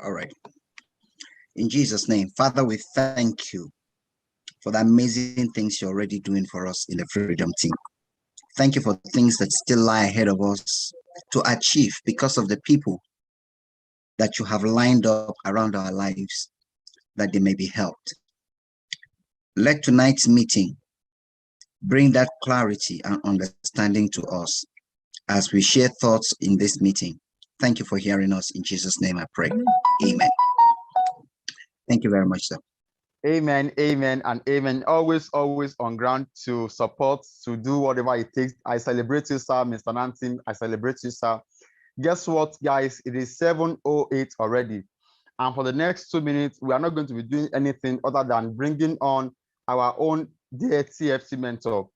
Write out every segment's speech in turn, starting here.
All right. In Jesus' name, Father, we thank you for the amazing things you're already doing for us in the Freedom Team. Thank you for things that still lie ahead of us to achieve because of the people that you have lined up around our lives, that they may be helped. Let tonight's meeting bring that clarity and understanding to us as we share thoughts in this meeting. Thank you for hearing us. In Jesus' name I pray. Amen. Thank you very much, sir. Amen, amen, and amen. Always on ground to support, to do whatever it takes. I celebrate you, sir, Mr. Nantin. I celebrate you, sir. Guess what, guys? It is 7:08 already. And for the next 2 minutes, we are not going to be doing anything other than bringing on our own dear TFT mentor.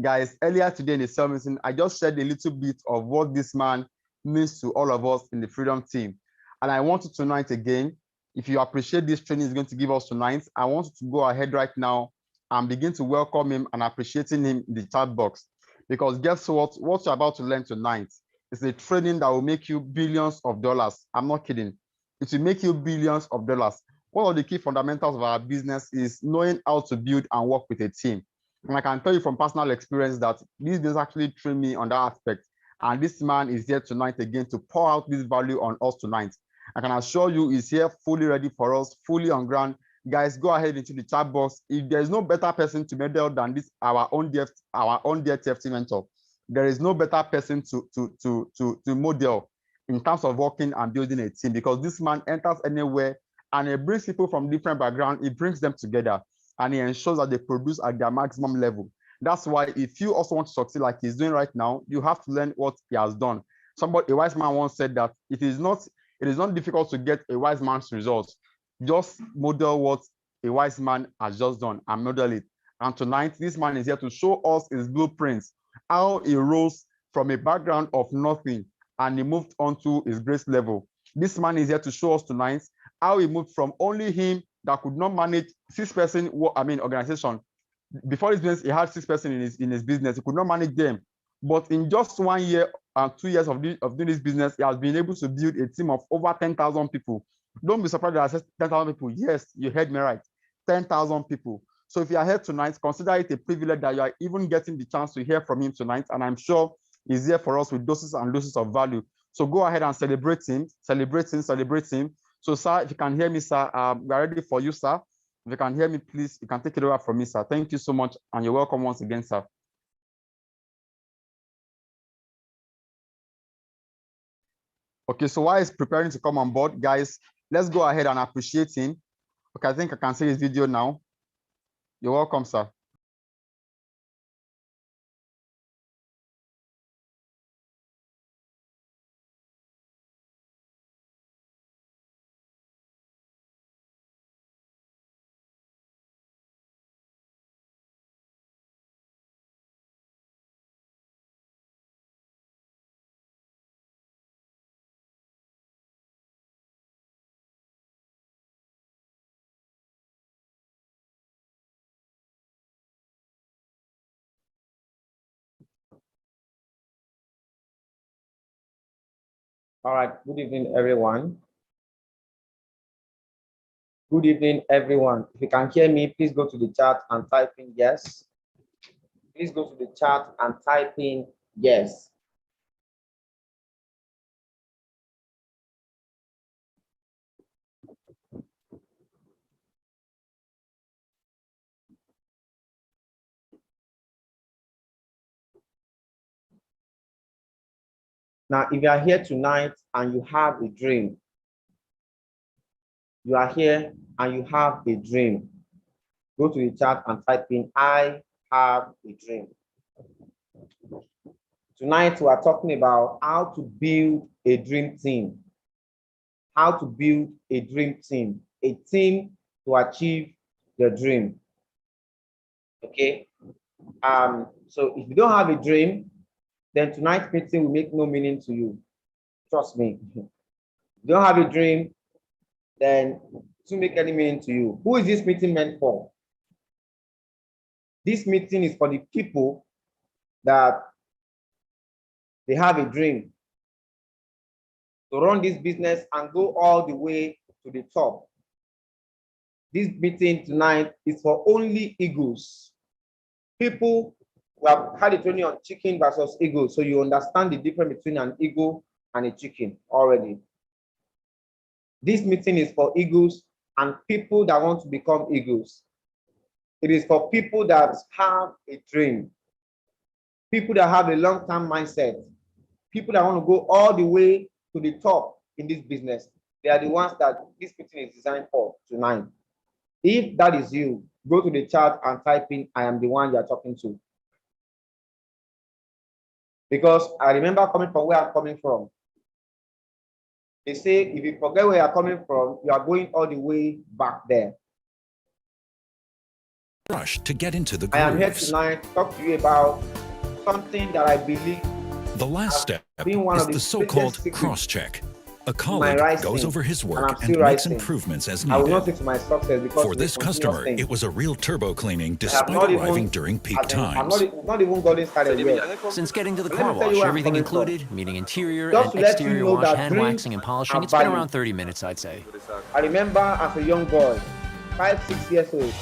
Guys, earlier today in the cell meeting, I just shared a little bit of what this man means to all of us in the Freedom Team. And I want you tonight again, if you appreciate this training is going to give us tonight, I want you to go ahead right now and begin to welcome him and appreciating him in the chat box. Because guess what? What you're about to learn tonight is a training that will make you billions of dollars. I'm not kidding. It will make you billions of dollars. One of the key fundamentals of our business is knowing how to build and work with a team. And I can tell you from personal experience that this business actually trained me on that aspect. And this man is here tonight again to pour out this value on us tonight. I can assure you he's here fully ready for us, fully on ground. Guys, go ahead into the chat box. If there's no better person to model than this, our own dear TFT mentor, there is no better person to model in terms of working and building a team, because this man enters anywhere and he brings people from different backgrounds, he brings them together, and he ensures that they produce at their maximum level. That's why if you also want to succeed like he's doing right now, you have to learn what he has done. A wise man once said that it is not difficult to get a wise man's results. Just model what a wise man has just done and model it. And tonight, this man is here to show us his blueprints, how he rose from a background of nothing and he moved on to his grace level. This man is here to show us tonight how he moved from only him that could not manage 6-person organization. Before his business, he had 6 persons in his business. He could not manage them. But in just 1 year and 2 years of doing this business, he has been able to build a team of over 10,000 people. Don't be surprised that I said 10,000 people. Yes, you heard me right. 10,000 people. So if you are here tonight, consider it a privilege that you are even getting the chance to hear from him tonight. And I'm sure he's here for us with doses and doses of value. So go ahead and celebrate him, celebrate him, celebrate him. So, sir, if you can hear me, sir, we are ready for you, sir. If you can hear me, please, you can take it over from me, sir. Thank you so much, and you're welcome once again, sir. Okay, so while he's preparing to come on board, guys, let's go ahead and appreciate him. Okay, I think I can see his video now. You're welcome, sir. All right, good evening, everyone. Good evening, everyone. If you can hear me, please go to the chat and type in yes. Please go to the chat and type in yes. Now, if you are here tonight and you have a dream, you are here and you have a dream, go to the chat and type in I have a dream. Tonight, we are talking about how to build a dream team. How to build a dream team, a team to achieve your dream. Okay. So if you don't have a dream, then tonight's meeting will make no meaning to you. Trust me. If you don't have a dream, then it won't make any meaning to you. Who is this meeting meant for? This meeting is for the people that they have a dream to run this business and go all the way to the top. This meeting tonight is for only eagles. People who have had a training on chicken versus eagle, so you understand the difference between an eagle and a chicken already. This meeting is for eagles and people that want to become eagles. It is for people that have a dream, people that have a long-term mindset, people that want to go all the way to the top in this business. They are the ones that this meeting is designed for tonight. If that is you, go to the chat and type in, I am the one you are talking to. Because I remember coming from where I'm coming from. They say, if you forget where you're coming from, you are going all the way back there. Rush to get into the I am here grooves. tonight to talk to you about something that I believe The last step been one is of the the so-called greatest secrets crosscheck. A colleague writing, goes over his and work I'm and still makes writing. improvements as I will not say needed. to my success because For it's a this continuous customer, thing. it was a real turbo cleaning I have despite not arriving even- during peak I'm times. not even gotten started yet. Since getting to the Let me car tell you wash, where I'm everything coming from. included, meaning interior Just and to let you exterior know wash, that hand dreams waxing and polishing, are it's been value. around 30 minutes, I'd say. I remember as a young boy, 5-6 years old,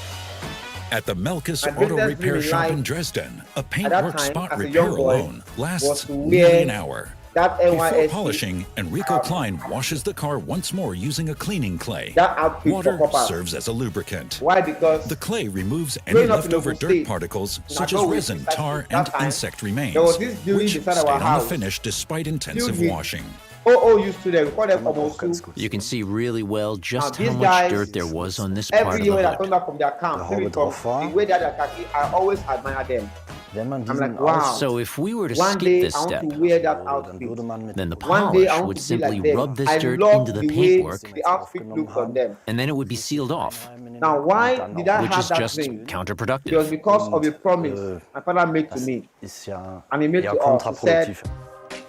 At the Melkus My Auto greatest Repair dream in Shop in life Dresden, a that paintwork time, spot as a repair young boy, alone was lasts to nearly wear an hour. that Before NYSC, polishing, Enrico Klein washes the car once more using a cleaning clay. that outfit Water for copper. serves as a lubricant. Why? Because The clay removes any growing up in leftover Ogun dirt State, particles I such go as with resin, precisely tar, that and time, insect remains, there was this building which beside stayed our on the house finish despite intensive with washing. OO students, we call them Omosu. You can see really well just these how much guys, dirt there was on this part Every of year the when I come hood. back from their camp, maybe from the way that they're khaki, I always admire them. Wenn man I'm diesen like, wow. So if we were to One skip day this I want step, to wear that dann outfit. würde man mit then the One day I polish want would to be simply like them. rub this I dirt love into the way paintwork, the outfit look from them. and then it would be sealed off, Now, why did I which have is that just dream? It was counterproductive. because of a promise my father made to das me. ist ja And he made eher to us. He said, kontraproduktiv.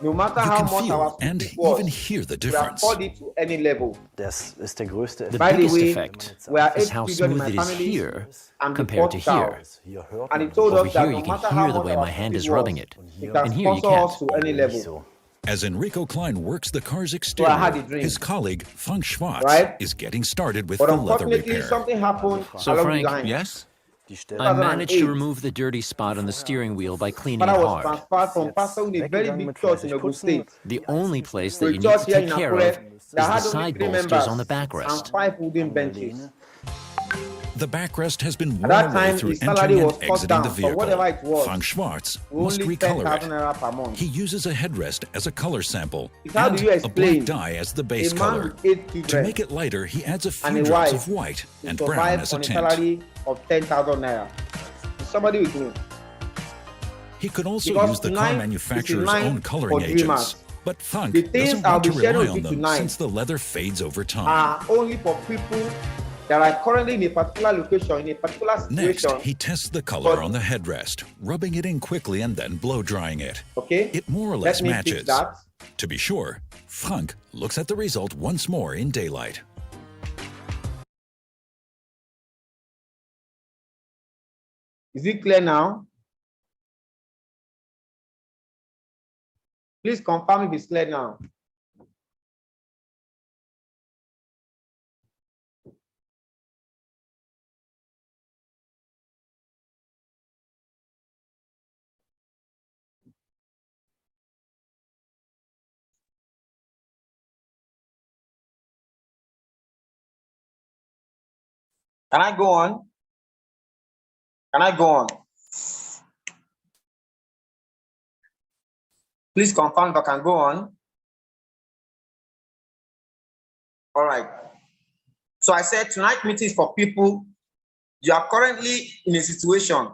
no matter You how can much our feel and speed was, even hear the we difference. afford it to any level. Das ist der größte The By the biggest way, effect we are is 8 how children in smooth my it is family. here I'm the compared to fourth child. here. Hier hört And he man told Over us that here, no you can matter hear how the much way our my hand speed is was, rubbing it. he can And here you sponsor us can't. to any nicht level. so. As Enrico Klein works the car's I had a exterior, dream. his colleague, Frank Schwartz, Right? is getting started with But the leather unfortunately, repair. something happened So along Frank, the line. yes? Die Stelle I managed to 2008. remove the dirty spot on the steering wheel by cleaning it Father was hard. transferred from pastor in a very weggegangen big mit church in fleißig Ogun putzen. State The only place to that a you need church to here take in care of Akure is that the had only side 3 bolsters members on the and backrest. 5 wooden benches. The backrest has been At worn that away time, through his salary entering and was cut exiting down the from vehicle. whatever it was. Frank Schwartz must Only recolor 10,000 it. naira per month. He uses a headrest as a color sample How and do you a explain black dye as the base a man color. with 8 To children make it lighter, he adds a and few a drops wife of white to and brown survive as a on a tint. salary of 10,000 naira? Is somebody with me? He could also Because use the tonight car is a manufacturer's night own for coloring dreamers. agents. But Frank The things doesn't I'll want to be sharing rely with on you them tonight since the leather fades over time. Are only for people that are currently in a particular location, in a particular Next, situation. he tests the color But- on the headrest, rubbing it in quickly and then blow drying it. Okay? It more or less Let me matches. fix that. To be sure, Frank looks at the result once more in daylight. Is it clear now? Please confirm if it's clear now. Can I go on? Can I go on? Please confirm if I can go on. All right. So I said tonight meeting is for people. You are currently in a situation,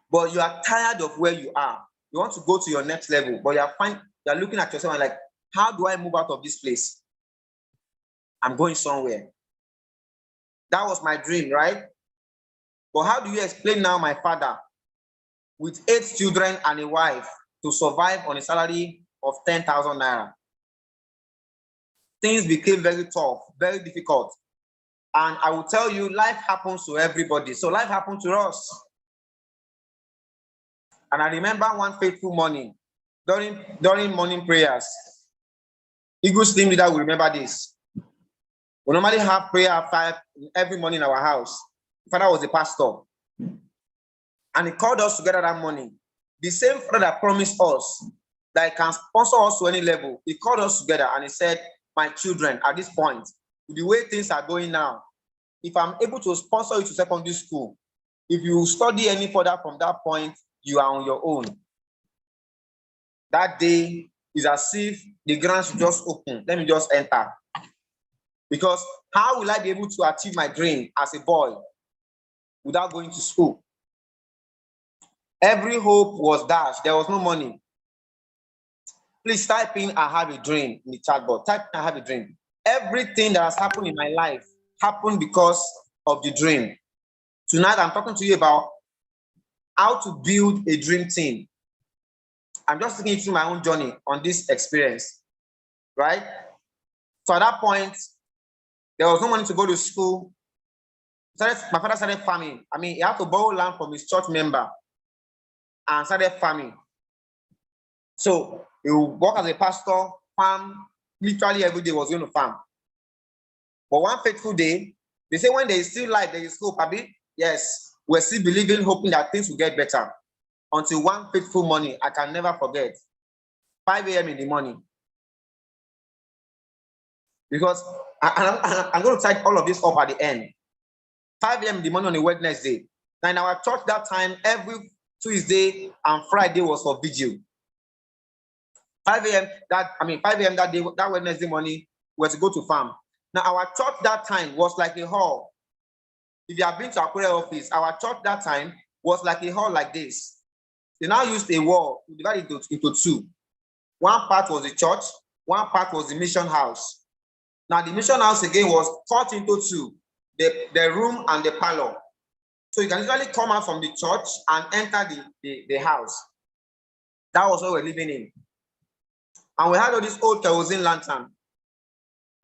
but you are tired of where you are. You want to go to your next level, but you are looking at yourself and like, how do I move out of this place? I'm going somewhere. That was my dream, right? But how do you explain now my father with 8 children and a wife to survive on a salary of 10,000 naira? Things became very tough, very difficult. And I will tell you, life happens to everybody. So life happened to us. And I remember one fateful morning, during morning prayers, Eagles team leader will remember this. We normally have prayer at 5 every morning in our house. Father was a pastor. And he called us together that morning. The same father that promised us that he can sponsor us to any level, he called us together and he said, my children, at this point, with the way things are going now, if I'm able to sponsor you to secondary school, if you study any further from that point, you are on your own. That day is as if the ground should just open. Let me just enter. Because how will I be able to achieve my dream as a boy without going to school? Every hope was dashed. There was no money. Please type in I have a dream in the chat box. Type in I have a dream. Everything that has happened in my life happened because of the dream. Tonight, I'm talking to you about how to build a dream team. I'm just taking you through my own journey on this experience, right? So at that point, there was no money to go to school. My father started farming. I mean, he had to borrow land from his church member and started farming. So he would work as a pastor, farm, literally every day was going to farm. But one fateful day, they say when there is still light, there is hope, Abi. Yes, we're still believing, hoping that things will get better. Until one fateful morning, I can never forget, 5 a.m. in the morning. Because I'm going to type all of this up at the end. 5 a.m. in the morning on a Wednesday. Now in our church that time, every Tuesday and Friday was for vigil. 5 a.m. that day, that Wednesday morning, we were to go to farm. Now our church that time was like a hall. If you have been to our prayer office, our church that time was like a hall like this. They now used a wall to divide it into two. One part was the church, one part was the mission house. Now the mission house again was cut into two, the room and the parlor. So you can usually come out from the church and enter the house. That was what we're living in. And we had all these old kerosene lanterns.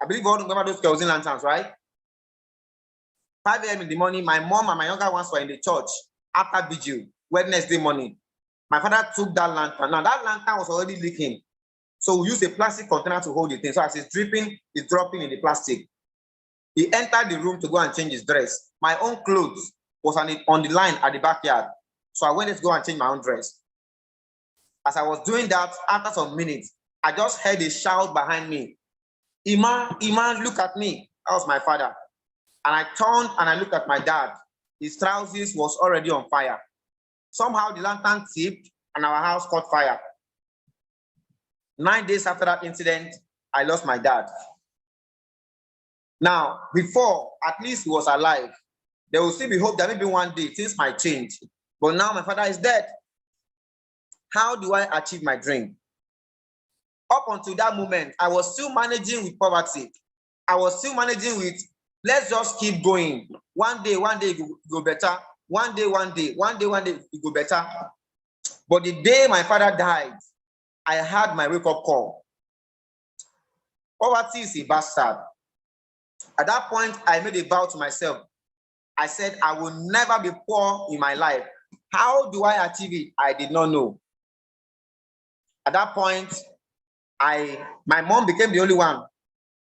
I believe we all remember those kerosene lanterns, right? 5 a.m. in the morning, my mom and my younger ones were in the church after vigil, Wednesday morning. My father took that lantern. Now that lantern was already leaking. So we used a plastic container to hold the thing. So as it's dripping, it's dropping in the plastic. He entered the room to go and change his dress. My own clothes was on the line at the backyard. So I went to go and change my own dress. As I was doing that, after some minutes, I just heard a shout behind me. Iman, look at me. That was my father. And I turned and I looked at my dad. His trousers was already on fire. Somehow the lantern tipped and our house caught fire. 9 days after that incident, I lost my dad. Now, before, at least he was alive. There will still be hope that maybe one day things might change. But now my father is dead. How do I achieve my dream? Up until that moment, I was still managing with poverty. I was still managing with, let's just keep going. One day it will go better. One day it will go better. But the day my father died, I had my wake-up call. Poverty is a bastard. At that point, I made a vow to myself. I said, I will never be poor in my life. How do I achieve it? I did not know. At that point, my mom became the only one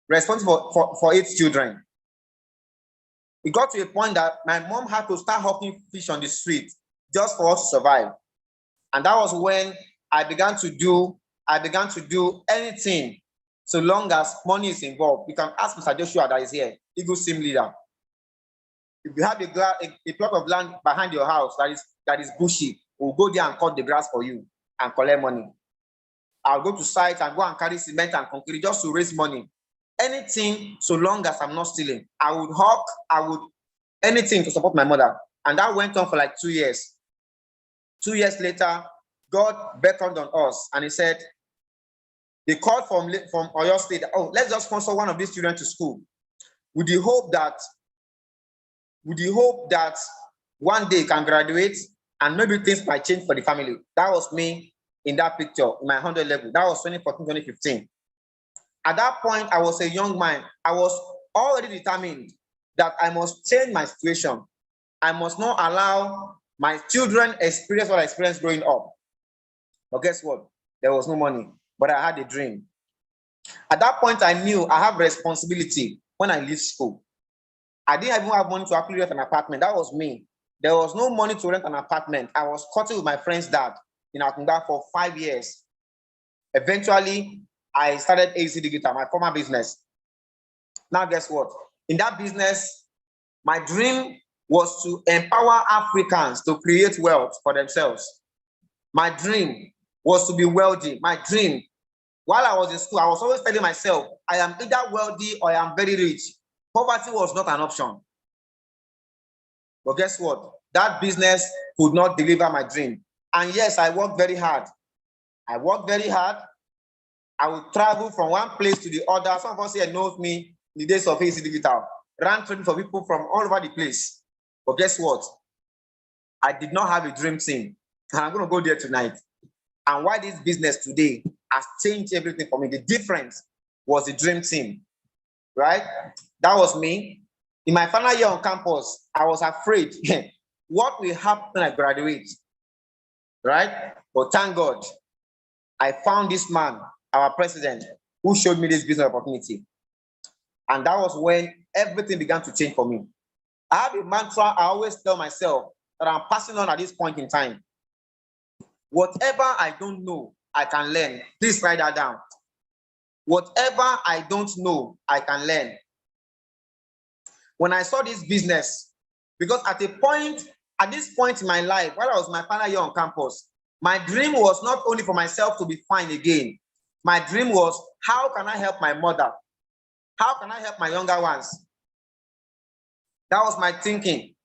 responsible for 8 children. It got to a point that my mom had to start hawking fish on the street just for us to survive. And that was when I began to do anything so long as money is involved. You can ask Mr. Joshua that is here, Eagle Sim leader. If you have a plot of land behind your house that is bushy, we'll go there and cut the grass for you and collect money. I'll go to site and go and carry cement and concrete just to raise money. Anything so long as I'm not stealing. I would anything to support my mother. And that went on for like 2 years. 2 years later, God beckoned on us and he said, they called from Oyo State, oh, let's just sponsor one of these children to school with the hope that one day he can graduate and maybe things might change for the family. That was me in that picture, in my 100 level. That was 2014, 2015. At that point, I was a young man. I was already determined that I must change my situation. I must not allow my children experience what I experienced growing up. But guess what? There was no money, but I had a dream. At that point, I knew I have responsibility. when I leave school. I didn't even have money to actually rent an apartment. That was me. There was no money to rent an apartment. I was cutting with my friend's dad in Akunda for 5 years. Eventually, I started AC Digital, my former business. Now, guess what? In that business, my dream was to empower Africans to create wealth for themselves. My dream was to be wealthy. My dream, while I was in school, I was always telling myself, I am either wealthy or I am very rich. Poverty was not an option. But guess what? That business could not deliver my dream. And yes, I worked very hard. I worked very hard. I would travel from one place to the other. Some of us here knows me in the days of AC Digital. Ran training for people from all over the place. But guess what? I did not have a dream team. And I'm going to go there tonight. And why this business today has changed everything for me. The difference was the dream team, right? That was me. In my final year on campus, I was afraid what will happen when I graduate, right? But thank God, I found this man, our president, who showed me this business opportunity. And that was when everything began to change for me. I have a mantra I always tell myself that I'm passing on at this point in time. Whatever I don't know, I can learn. Please write that down. Whatever I don't know, I can learn. When I saw this business, because at this point in my life, while I was my final year on campus, my dream was not only for myself to be fine again. My dream was, how can I help my mother? How can I help my younger ones? That was my thinking.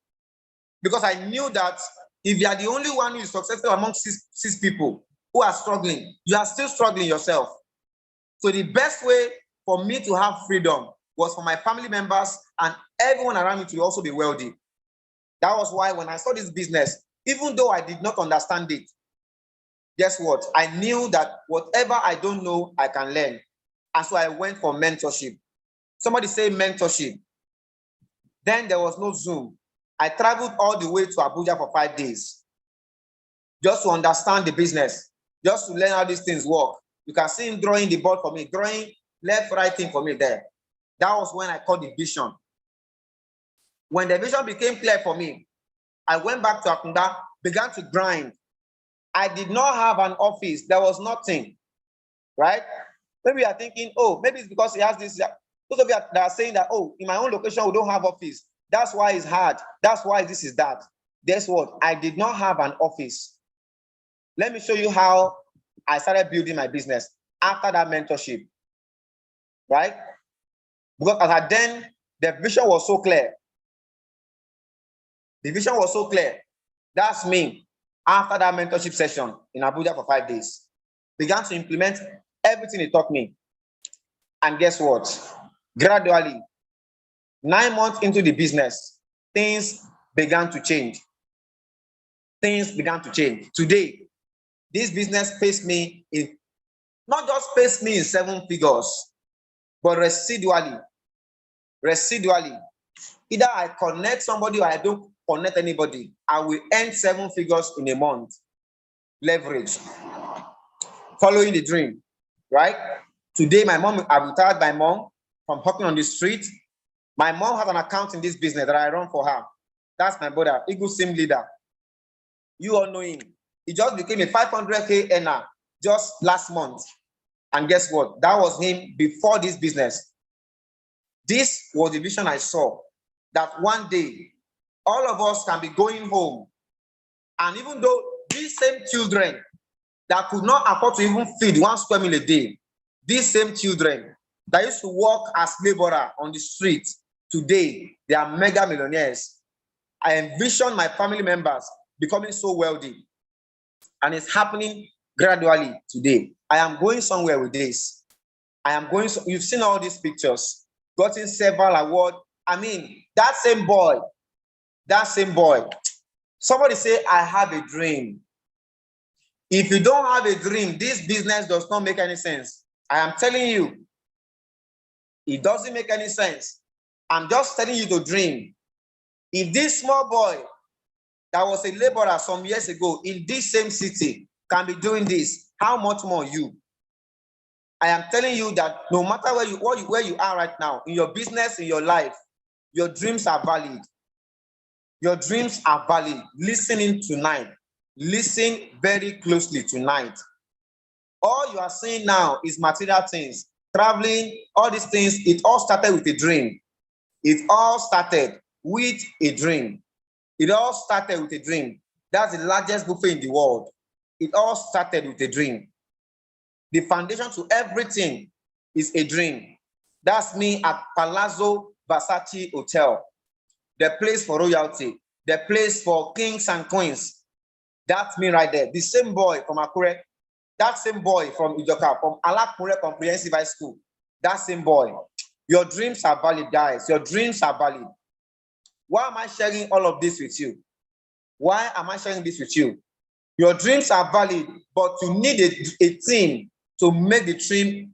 Because I knew that if you are the only one who is successful among six people who are struggling, you are still struggling yourself. So the best way for me to have freedom was for my family members and everyone around me to also be wealthy. That was why when I saw this business, even though I did not understand it, guess what? I knew that whatever I don't know, I can learn. And so I went for mentorship. Somebody say mentorship. Then there was no Zoom. I traveled all the way to Abuja for 5 days just to understand the business, just to learn how these things work. You can see him drawing the board for me, drawing left, right thing for me there. That was when I caught the vision. When the vision became clear for me, I went back to Akunda, began to grind. I did not have an office. There was nothing, right? Maybe you are thinking, oh, maybe it's because he has this. Those of you that are saying that, oh, in my own location, we don't have office. That's why it's hard. That's why this is that. Guess what? I did not have an office. Let me show you how I started building my business after that mentorship, right? Because as then, the vision was so clear. The vision was so clear. That's me. After that mentorship session in Abuja for 5 days, began to implement everything he taught me. And guess what? Gradually, 9 months into the business, things began to change. Things began to change. Today, this business pays me in, not just pays me in 7 figures, but residually. Either I connect somebody or I don't connect anybody, I will earn 7 figures in a month. Leverage. Following the dream, right? Today, my mom, I've retired my mom from hawking on the street. My mom has an account in this business that I run for her. That's my brother, Eagle Sim leader. You all know him. He just became a 500K earner just last month. And guess what? That was him before this business. This was the vision I saw, that one day, all of us can be going home. And even though these same children that could not afford to even feed 1 square meal a day, these same children that used to work as laborer on the street, today, they are mega millionaires. I envision my family members becoming so wealthy. And it's happening gradually today. I am going somewhere with this. You've seen all these pictures, gotten several awards. I mean, that same boy, somebody say, I have a dream. If you don't have a dream, this business does not make any sense. I am telling you, it doesn't make any sense. I'm just telling you to dream. If this small boy that was a laborer some years ago in this same city can be doing this, how much more you? I am telling you that no matter where you are right now, in your business, in your life, your dreams are valid. Your dreams are valid. Listening tonight. Listen very closely tonight. All you are seeing now is material things, traveling, all these things. It all started with a dream. It all started with a dream. It all started with a dream. That's the largest buffet in the world. It all started with a dream. The foundation to everything is a dream. That's me at Palazzo Versace Hotel, the place for royalty, the place for kings and queens. That's me right there. The same boy from Akure, that same boy from Ijoka, from Alakure Comprehensive High School, that same boy. Your dreams are valid, guys. Your dreams are valid. Why am I sharing all of this with you? Why am I sharing this with you? Your dreams are valid, but you need a team to make the dream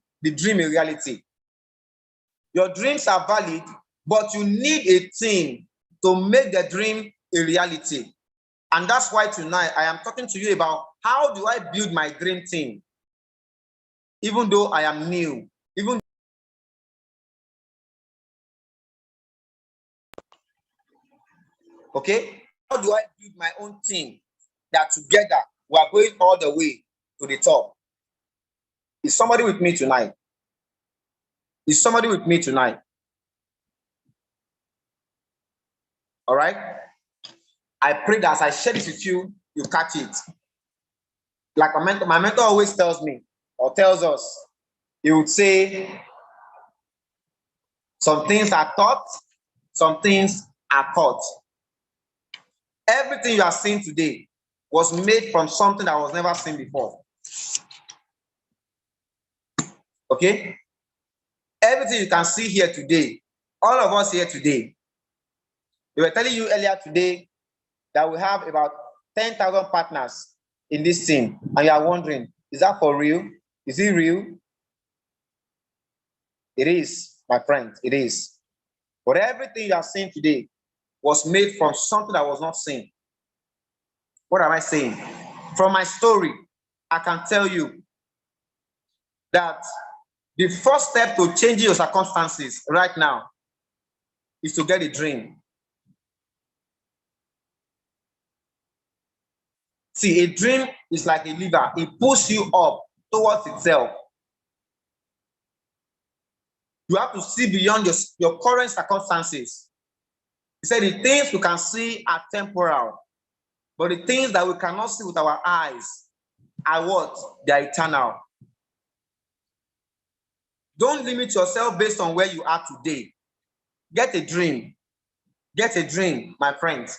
a reality. Your dreams are valid, but you need a team to make the dream a reality. And that's why tonight I am talking to you about how do I build my dream team? Even though I am new, okay? How do I build my own team that together we are going all the way to the top? Is somebody with me tonight? Is somebody with me tonight? All right? I pray that as I share this with you, you catch it. Like my mentor always tells me or tells us, he would say, some things are taught, some things are taught. Everything you are seeing today was made from something that was never seen before. Okay? Everything you can see here today, all of us here today, we were telling you earlier today that we have about 10,000 partners in this team. And you are wondering, is that for real? Is it real? It is, my friend, it is. But everything you are seeing today was made from something that was not seen. What am I saying? From my story, I can tell you that the first step to changing your circumstances right now is to get a dream. See, a dream is like a lever. It pulls you up towards itself. You have to see beyond your current circumstances. He said the things we can see are temporal, but the things that we cannot see with our eyes are what? They are eternal. Don't limit yourself based on where you are today. Get a dream. Get a dream, my friends.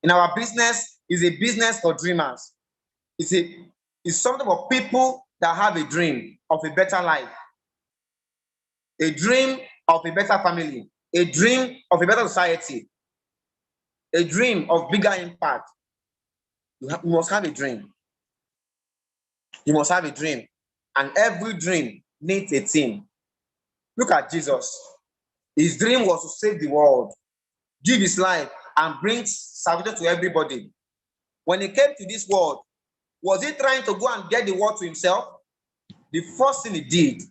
In our business, it's a business for dreamers. It's something for people that have a dream of a better life, a dream of a better family, a dream of a better society, a dream of bigger impact. You must have a dream. You must have a dream. And every dream needs a team. Look at Jesus. His dream was to save the world, give his life, and bring salvation to everybody. When he came to this world, was he trying to go and get the world to himself? The first thing he did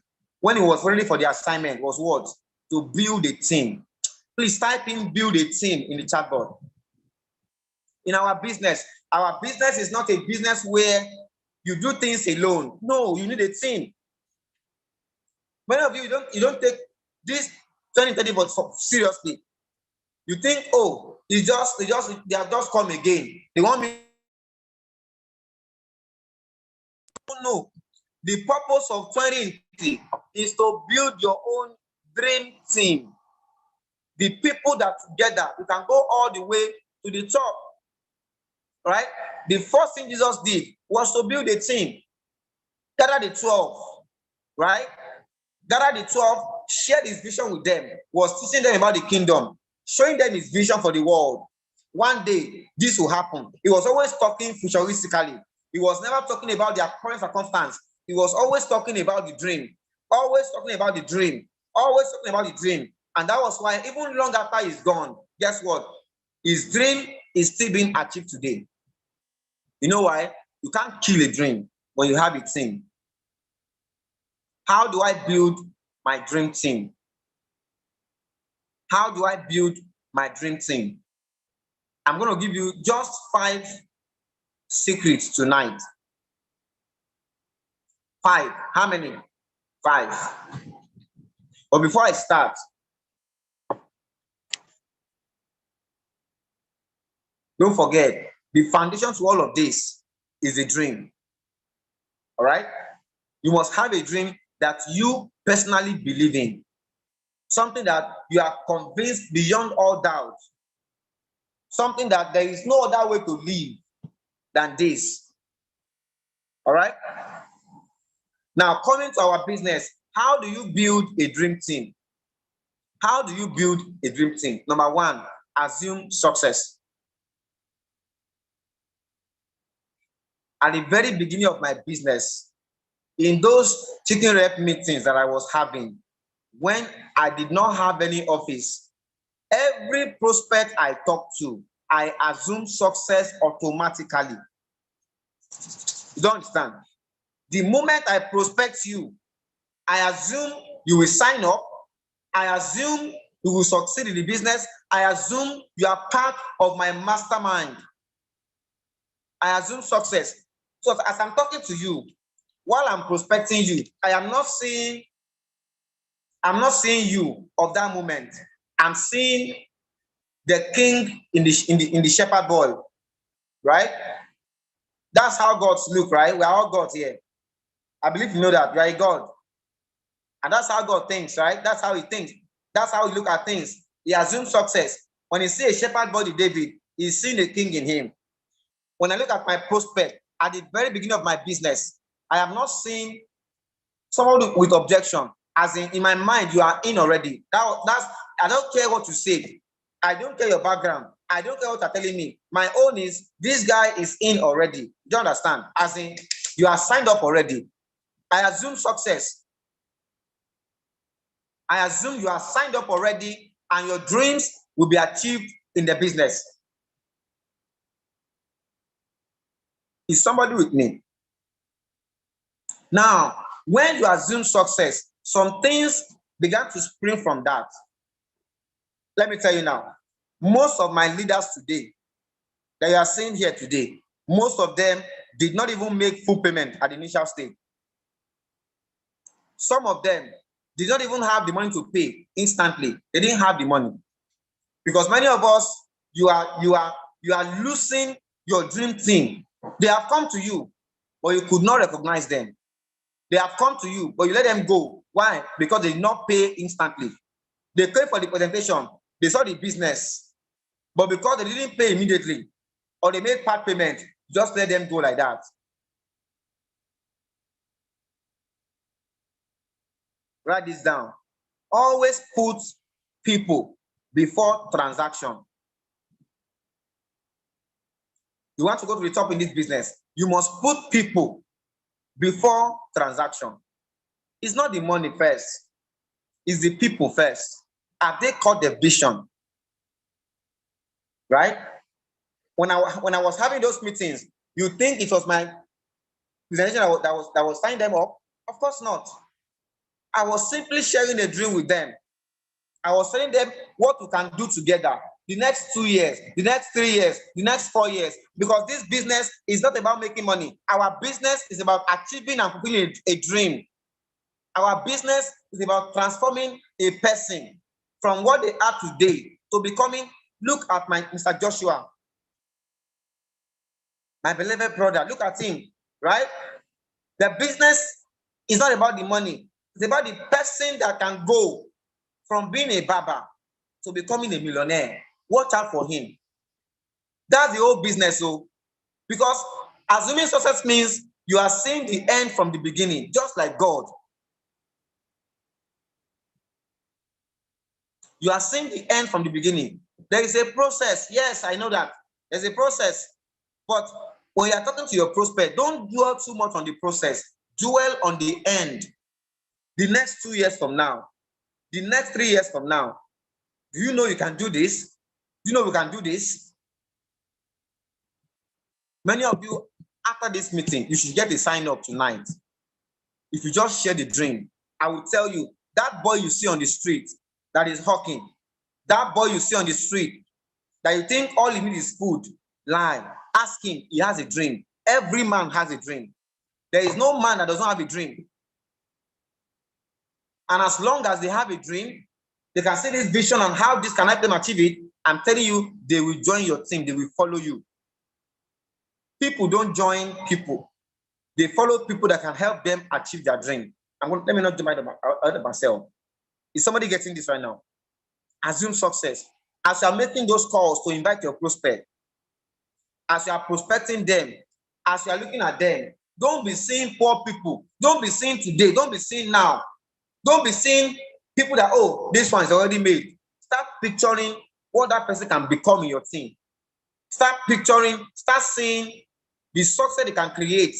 when he was ready for the assignment was what? To build a team. Please type in build a team in the chat box. In our business is not a business where you do things alone. No, you need a team. Many of you don't take this 2030 but seriously. You think, oh, they have just come again. They want me. No. The purpose of 2020 is to build your own dream team. The people that together you can go all the way to the top. Right? The first thing Jesus did was to build a team. Gather the 12, right? Gather the 12, shared his vision with them, was teaching them about the kingdom, showing them his vision for the world. One day, this will happen. He was always talking futuristically. He was never talking about their current circumstance. He was always talking about the dream. Always talking about the dream. Always talking about the dream. And that was why even long after he's gone, guess what? His dream is still being achieved today. You know why? You can't kill a dream when you have a team. How do I build my dream team? How do I build my dream team? I'm going to give you just 5 secrets tonight. 5. How many? 5. But before I start, don't forget, the foundation to all of this is a dream. All right? You must have a dream that you personally believe in. Something that you are convinced beyond all doubt. Something that there is no other way to live than this. All right? Now, coming to our business, how do you build a dream team? How do you build a dream team? Number 1, assume success. At the very beginning of my business, in those chicken rep meetings that I was having, when I did not have any office, every prospect I talked to, I assume success automatically. You don't understand? The moment I prospect you, I assume you will sign up. I assume you will succeed in the business. I assume you are part of my mastermind. I assume success. So as I'm talking to you, while I'm prospecting you, I'm not seeing you of that moment. I'm seeing the king in the shepherd boy, right? That's how gods look, right? We are all gods here. I believe you know that. You are a God. And that's how God thinks, right? That's how he thinks. That's how he look at things. He assumes success. When he sees a shepherd boy, David, he's seeing a king in him. When I look at my prospect at the very beginning of my business, I have not seen someone with objection. As in my mind, you are in already. That's I don't care what you say. I don't care your background. I don't care what you're telling me. My own is this guy is in already. Do you understand? As in, you are signed up already. I assume success. I assume you are signed up already and your dreams will be achieved in the business. Is somebody with me? Now, when you assume success, some things began to spring from that. Let me tell you now, most of my leaders today that you are seeing here today, most of them did not even make full payment at the initial stage. Some of them did not even have the money to pay instantly. They didn't have the money. Because many of us, you are losing your dream team. They have come to you, but you could not recognize them. They have come to you, but you let them go. Why? Because they did not pay instantly. They paid for the presentation. They saw the business. But because they didn't pay immediately, or they made part payment, just let them go like that. Write this down. Always put people before transaction. You want to go to the top in this business, you must put people before transaction. It's not the money first. It's the people first. Have they caught the vision? Right? When I was having those meetings, you think it was my presentation that was signing them up? Of course not. I was simply sharing a dream with them. I was telling them what we can do together the next 2 years, the next 3 years, the next 4 years, because this business is not about making money. Our business is about achieving and fulfilling a dream. Our business is about transforming a person from what they are today to becoming, look at my Mr. Joshua, my beloved brother, look at him, right? The business is not about the money. It's about the person that can go from being a barber to becoming a millionaire. Watch out for him. That's the whole business, so because assuming success means you are seeing the end from the beginning, just like God. You are seeing the end from the beginning. There is a process. Yes, I know that. There's a process. But when you are talking to your prospect, don't dwell too much on the process. Dwell on the end. The next 2 years from now, the next 3 years from now, do you know you can do this? Do you know we can do this? Many of you, after this meeting, you should get the sign up tonight. If you just share the dream, I will tell you, that boy you see on the street that is hawking, that boy you see on the street that you think all he needs is food, lie. Ask him, he has a dream. Every man has a dream. There is no man that does not have a dream. And as long as they have a dream, they can see this vision and how this can help them achieve it. I'm telling you, they will join your team. They will follow you. People don't join people. They follow people that can help them achieve their dream. Let me not divide myself. Is somebody getting this right now? Assume success. As you are making those calls to invite your prospect, as you are prospecting them, as you are looking at them, don't be seeing poor people. Don't be seeing today. Don't be seeing now. Don't be seeing people that, oh, this one is already made. Start picturing what that person can become in your team. Start picturing, start seeing the success they can create.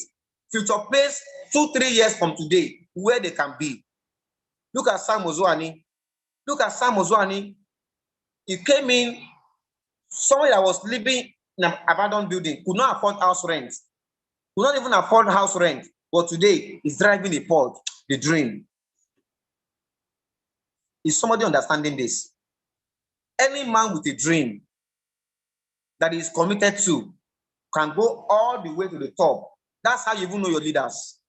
Future place 2-3 years from today, where they can be. Look at Sam Ozuani. Look at Sam Ozuani. He came in, someone that was living in an abandoned building, could not afford house rent. Could not even afford house rent. But today, he's driving a Porsche, the dream. Is somebody understanding this? Any man with a dream that is committed to can go all the way to the top. That's how you even know your leaders.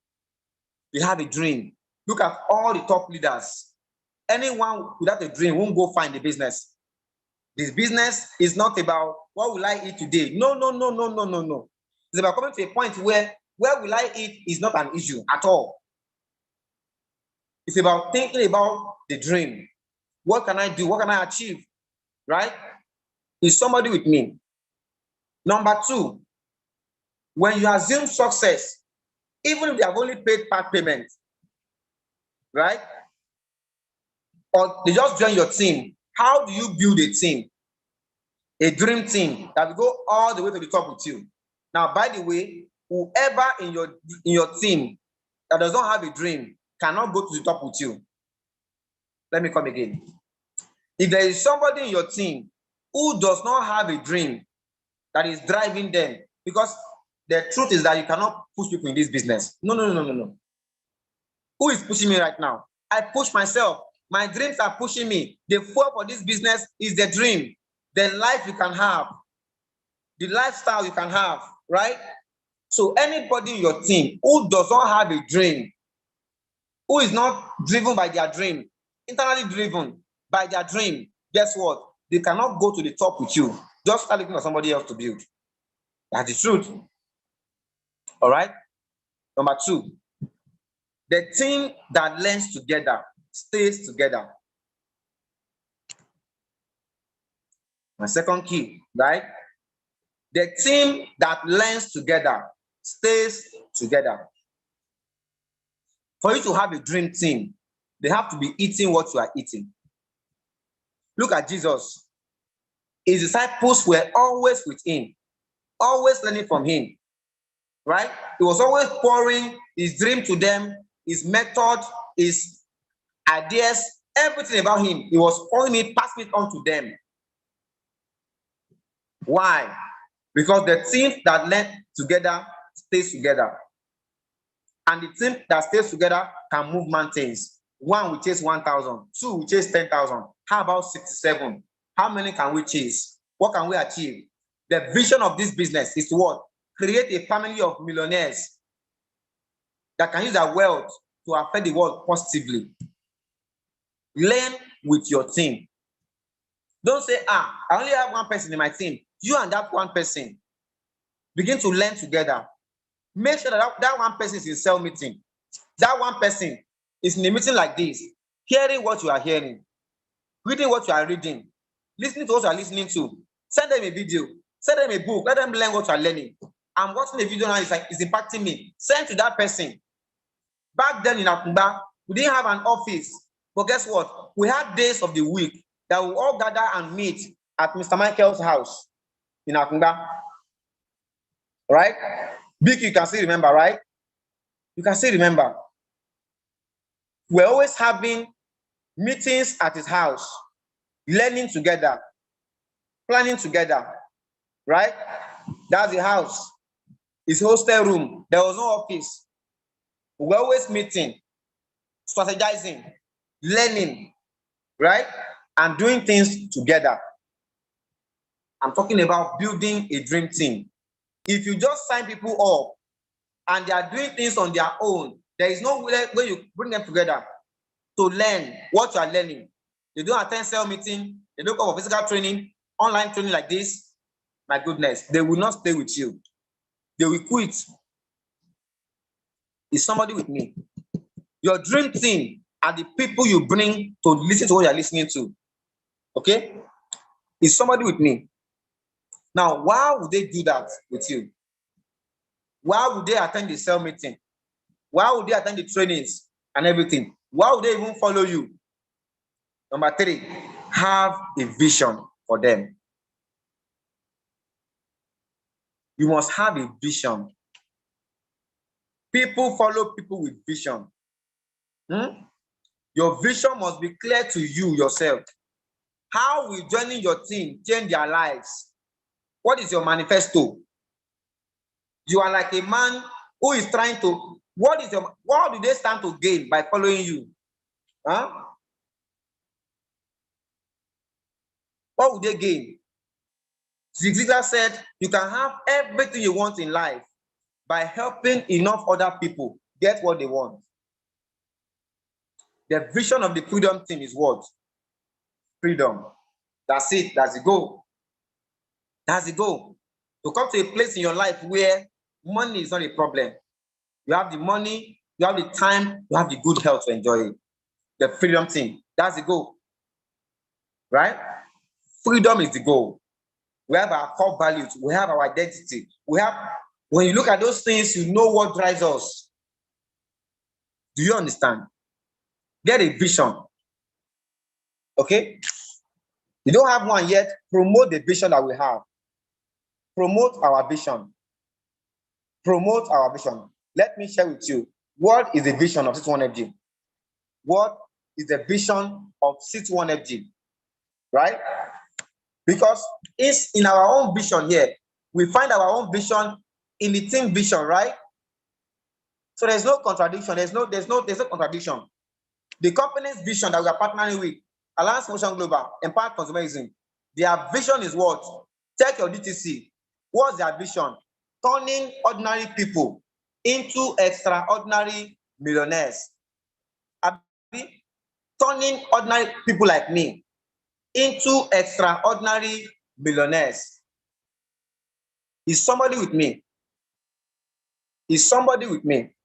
They have a dream. Look at all the top leaders. Anyone without a dream won't go find the business. This business is not about what will I eat today. No. It's about coming to a point where will I eat is not an issue at all. It's about thinking about the dream. What can I do? What can I achieve? Right? Is somebody with me? Number 2, when you assume success, even if they have only paid part payment, right? Or they just join your team, how do you build a team? A dream team that will go all the way to the top with you. Now, by the way, whoever in your team that does not have a dream cannot go to the top with you. Let me come again. If there is somebody in your team who does not have a dream that is driving them, because the truth is that you cannot push people in this business. No. Who is pushing me right now? I push myself. My dreams are pushing me. The fuel for this business is the dream, the life you can have, the lifestyle you can have, right? So anybody in your team who does not have a dream, who is not driven by their dream, internally driven by their dream, guess what? They cannot go to the top with you. Just start looking for somebody else to build. That's the truth. All right? Number 2, the team that learns together stays together. My second key, right? The team that learns together stays together. For you to have a dream team, they have to be eating what you are eating. Look at Jesus. His disciples were always with him, always learning from him, right? He was always pouring his dream to them, his method, his ideas, everything about him. He was pouring it, passing it on to them. Why? Because the team that learn together stays together. And the team that stays together can move mountains. 1 will chase 1,000, 2 will chase 10,000. How about 67? How many can we chase? What can we achieve? The vision of this business is to what? Create a family of millionaires that can use their wealth to affect the world positively. Learn with your team. Don't say, I only have one person in my team. You and that one person begin to learn together. Make sure that one person is in cell meeting. That one person is in a meeting like this, hearing what you are hearing, reading what you are reading, listening to what you are listening to. Send them a video, send them a book, let them learn what you are learning. I'm watching a video now, it's impacting me. Send to that person. Back then in Akumba, we didn't have an office. But guess what? We had days of the week that we all gather and meet at Mr. Michael's house in Akumba. Right? Big, you can still remember, right? You can still remember. We're always having meetings at his house, learning together, planning together, right? That's the house. His hostel room. There was no office. We're always meeting. strategizing, learning, right? And doing things together. I'm talking about building a dream team. If you just sign people up and they are doing things on their own, there is no way you bring them together to learn what you are learning. They don't attend cell meeting, they don't go for physical training, online training like this. My goodness, they will not stay with you. They will quit. Is somebody with me? Your dream team are the people you bring to listen to what you're listening to. Okay? Is somebody with me? Now, why would they do that with you? Why would they attend the cell meeting? Why would they attend the trainings and everything? Why would they even follow you? Number 3, have a vision for them. You must have a vision. People follow people with vision. Your vision must be clear to you yourself. How will joining your team change their lives? What is your manifesto? You are like a man who is trying to, what do they stand to gain by following you? What would they gain? Zig Ziglar said, you can have everything you want in life by helping enough other people get what they want. The vision of the freedom team is what? Freedom. That's it. That's the goal. That's the goal. To come to a place in your life where money is not a problem. You have the money, you have the time, you have the good health to enjoy it. The freedom team. That's the goal. Right? Freedom is the goal. We have our core values. We have our identity. When you look at those things, you know what drives us. Do you understand? Get a vision. Okay? You don't have one yet, promote the vision that we have. Promote our vision. Promote our vision. Let me share with you, what is the vision of C21FG? What is the vision of C21FG? Right? Because it's in our own vision here. We find our own vision in the team vision, right? So there's no contradiction. There's no contradiction. The company's vision that we are partnering with, Alliance Motion Global, Empowered Consumerism, their vision is what? Take your DTC. What's their vision? Turning ordinary people into extraordinary millionaires. Turning ordinary people like me into extraordinary millionaires. Is somebody with me? Is somebody with me?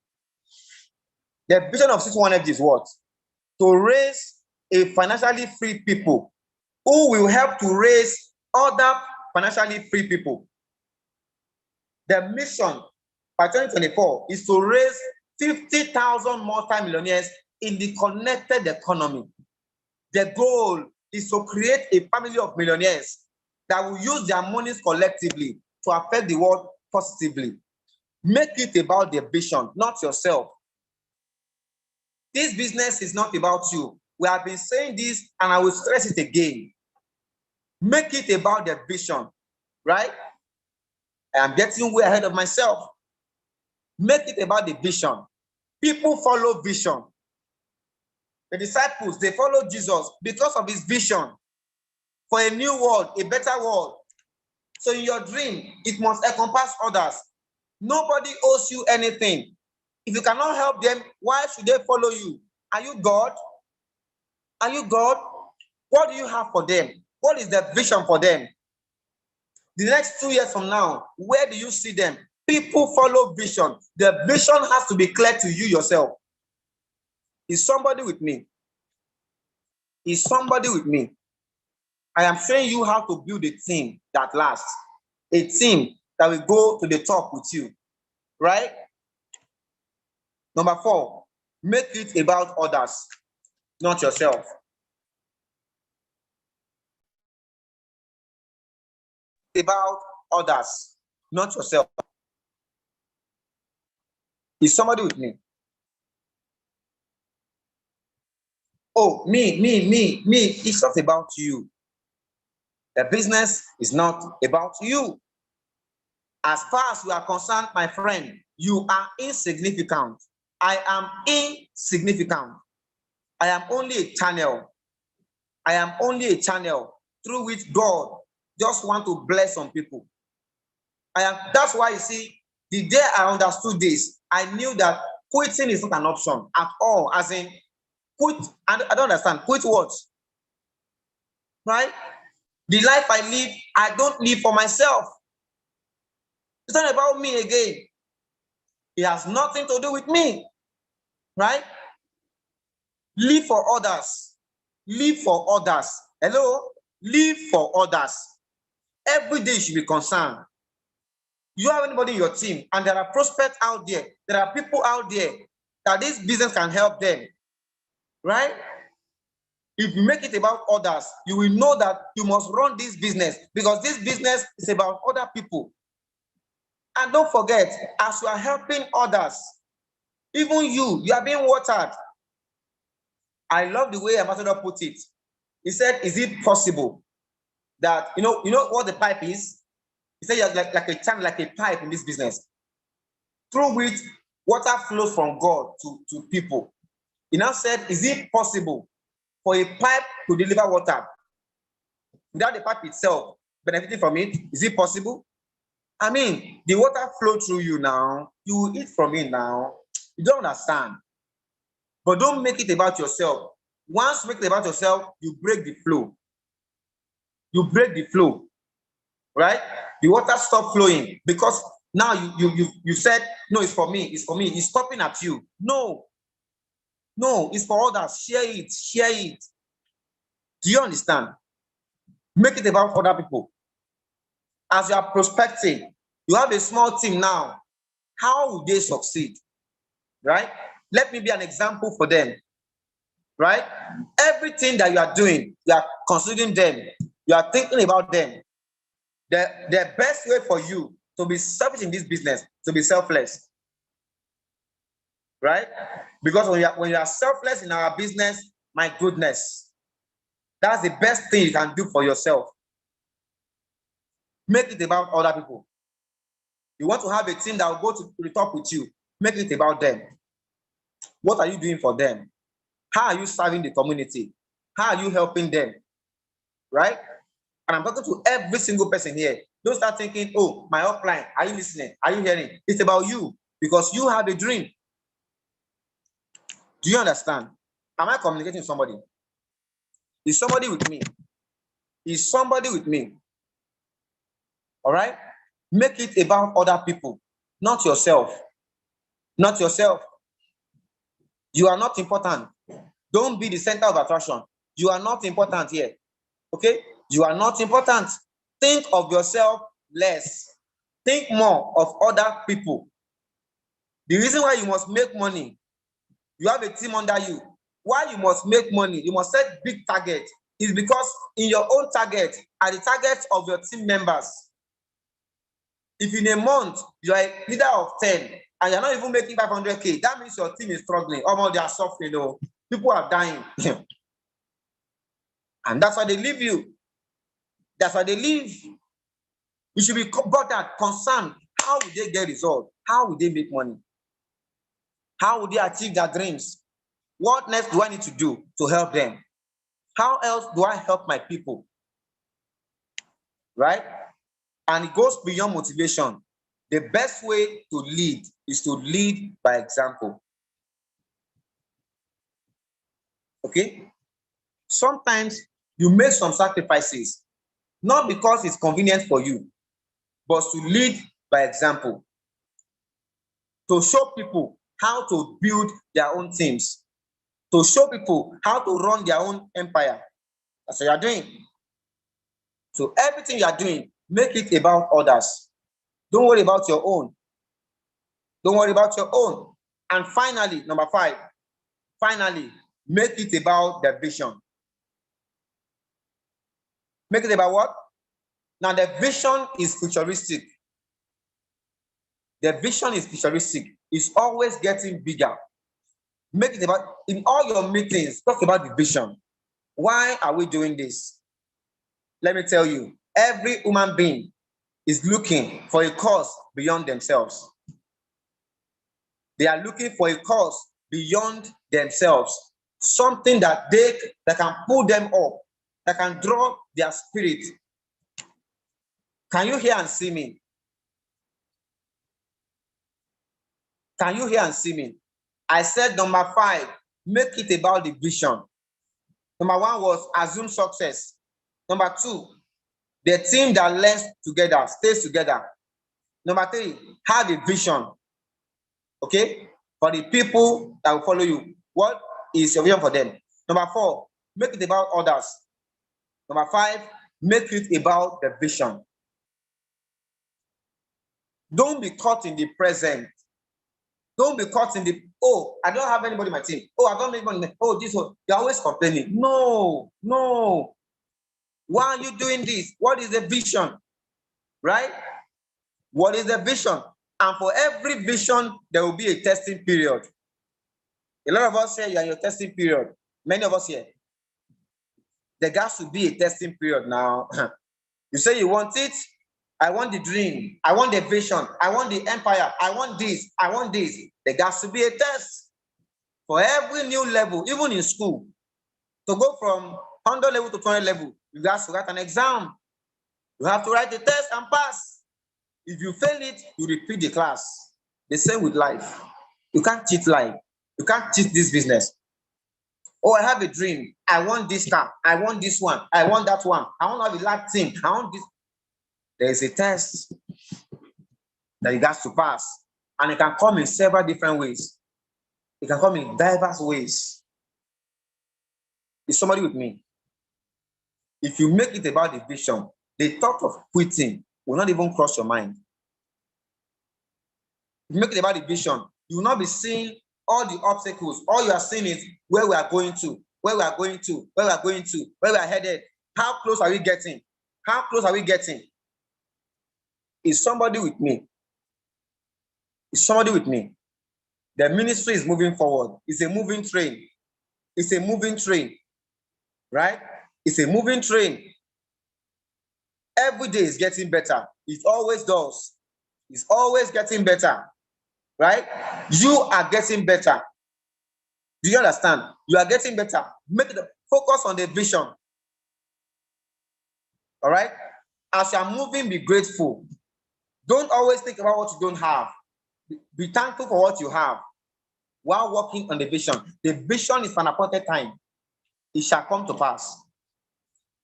The vision of C21FG is what? To raise a financially free people who will help to raise other financially free people. The mission by 2024 is to raise 50,000 multi-millionaires in the connected economy. The goal is to create a family of millionaires that will use their monies collectively to affect the world positively. Make it about the vision, not yourself. This business is not about you. We have been saying this, and I will stress it again. Make it about the vision, right? I am getting way ahead of myself. Make it about the vision. People follow vision. The disciples, they follow Jesus because of his vision for a new world, a better world. So in your dream, it must encompass others. Nobody owes you anything. If you cannot help them, why should they follow you? Are you God? Are you God? What do you have for them? What is the vision for them? The next 2 years from now, where do you see them? People follow vision. The vision has to be clear to you yourself. Is somebody with me? Is somebody with me? I am showing you how to build a team that lasts. A team that will go to the top with you. Right? Number 4, make it about others, not yourself. About others, not yourself. Is somebody with me? Oh, me. It's not about you. The business is not about you. As far as you are concerned, my friend, you are insignificant. I am insignificant. I am only a channel. I am only a channel through which God just want to bless some people. That's why you see, the day I understood this, I knew that quitting is not an option at all. As in, quit, I don't understand. Quit what? Right? The life I live, I don't live for myself. It's not about me again. It has nothing to do with me. Right? Live for others. Live for others. Hello? Live for others. Every day you should be concerned. You have anybody in your team, and there are prospects out there. There are people out there that this business can help them. Right? If you make it about others, you will know that you must run this business because this business is about other people. And don't forget, as you are helping others, even you are being watered. I love the way Ambassador put it. He said, is it possible that, you know what the pipe is? He said, you're like a channel, like a pipe in this business, through which water flows from God to people. He now said, is it possible for a pipe to deliver water without the pipe itself benefiting from it? Is it possible? I mean, the water flow through you now. You will eat from it now. You don't understand. But don't make it about yourself. Once you make it about yourself, you break the flow. You break the flow, right? The water stop flowing because now you said, no, it's for me, it's for me. It's stopping at you. No, it's for others. Share it, share it. Do you understand? Make it about other people. As you are prospecting, you have a small team now. How will they succeed? Right? Let me be an example for them. Right? Everything that you are doing, you are considering them. You are thinking about them. The best way for you to be selfish in this business, to be selfless. Right? Because when you are selfless in our business, my goodness, that's the best thing you can do for yourself. Make it about other people. You want to have a team that will go to the top with you. Make it about them. What are you doing for them? How are you serving the community? How are you helping them? Right? And I'm talking to every single person here. Don't start thinking, oh, my upline, are you listening? Are you hearing? It's about you because you have a dream. Do you understand? Am I communicating with somebody? Is somebody with me? Is somebody with me? All right? Make it about other people, not yourself. Not yourself. You are not important. Don't be the center of attraction. You are not important here. Okay? You are not important. Think of yourself less. Think more of other people. The reason why you must make money, you have a team under you. Why you must make money, you must set big targets, is because in your own target are the targets of your team members. If in a month you are a leader of 10 and you're not even making 500K, that means your team is struggling. Almost they are suffering. People are dying. And that's why they leave you. That's why they leave. You should be bothered, concerned. How will they get results? How will they make money? How will they achieve their dreams? What next do I need to do to help them? How else do I help my people? Right? And it goes beyond motivation. The best way to lead is to lead by example. Okay? Sometimes you make some sacrifices, not because it's convenient for you, but to lead by example. To show people how to build their own teams. To show people how to run their own empire. That's what you're doing. So everything you're doing, make it about others. Don't worry about your own. Don't worry about your own. And finally, number 5, finally, make it about the vision. Make it about what? Now, the vision is futuristic. The vision is futuristic. It's always getting bigger. Make it about, in all your meetings, talk about the vision. Why are we doing this? Let me tell you, every human being is looking for a cause beyond themselves. They are looking for a cause beyond themselves. something that can pull them up, that can draw their spirit. Can you hear and see me? Can you hear and see me? I said number 5, make it about the vision. Number 1 was assume success. Number 2, the team that learns together stays together. Number 3, have a vision. Okay? For the people that will follow you. What is your vision for them? Number 4, make it about others. Number 5, make it about the vision. Don't be caught in the present. Don't be caught in the, oh, I don't have anybody in my team. Oh, I don't make money. Oh, this one. You're always complaining. No. Why are you doing this? What is the vision? Right? What is the vision? And for every vision, there will be a testing period. A lot of us here, you're in your testing period. Many of us here. There has to be a testing period now. You say you want it. I want the dream. I want the vision. I want the empire. I want this. I want this. There has to be a test for every new level, even in school. To go from 100 level to 200 level, you have to write an exam. You have to write the test and pass. If you fail it, you repeat the class. The same with life. You can't cheat life. You can't cheat this business. Oh, I have a dream. I want this car. I want this one. I want that one. I want to have a large team. I want this. There is a test that you got to pass. And it can come in several different ways. It can come in diverse ways. Is somebody with me? If you make it about the vision, the thought of quitting will not even cross your mind. If you make it about the vision, you will not be seeing all the obstacles. All you are seeing is where we are going to, where we are going to, where we are going to, where we are headed. How close are we getting? How close are we getting? Is somebody with me? Is somebody with me? The ministry is moving forward. It's a moving train. It's a moving train. Right? It's a moving train. Every day is getting better. It always does. It's always getting better. Right? You are getting better. Do you understand? You are getting better. Make the focus on the vision. All right? As you are moving, be grateful. Don't always think about what you don't have. Be thankful for what you have while working on the vision. The vision is for an appointed time. It shall come to pass.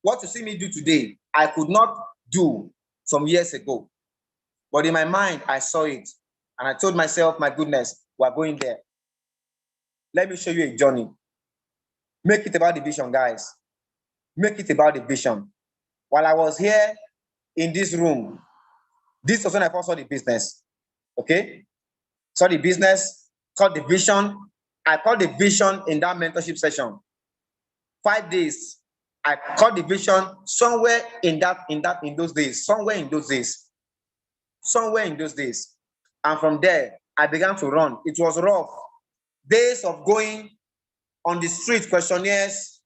What you see me do today, I could not do some years ago. But in my mind, I saw it. And I told myself, my goodness, we're going there. Let me show you a journey. Make it about the vision, guys. Make it about the vision. While I was here in this room, this was when I first saw the business. Okay? Saw the business, called the vision. I called the vision in that mentorship session. 5 days. I caught the vision somewhere in those days. Somewhere in those days. And from there, I began to run. It was rough. Days of going on the street, questionnaires,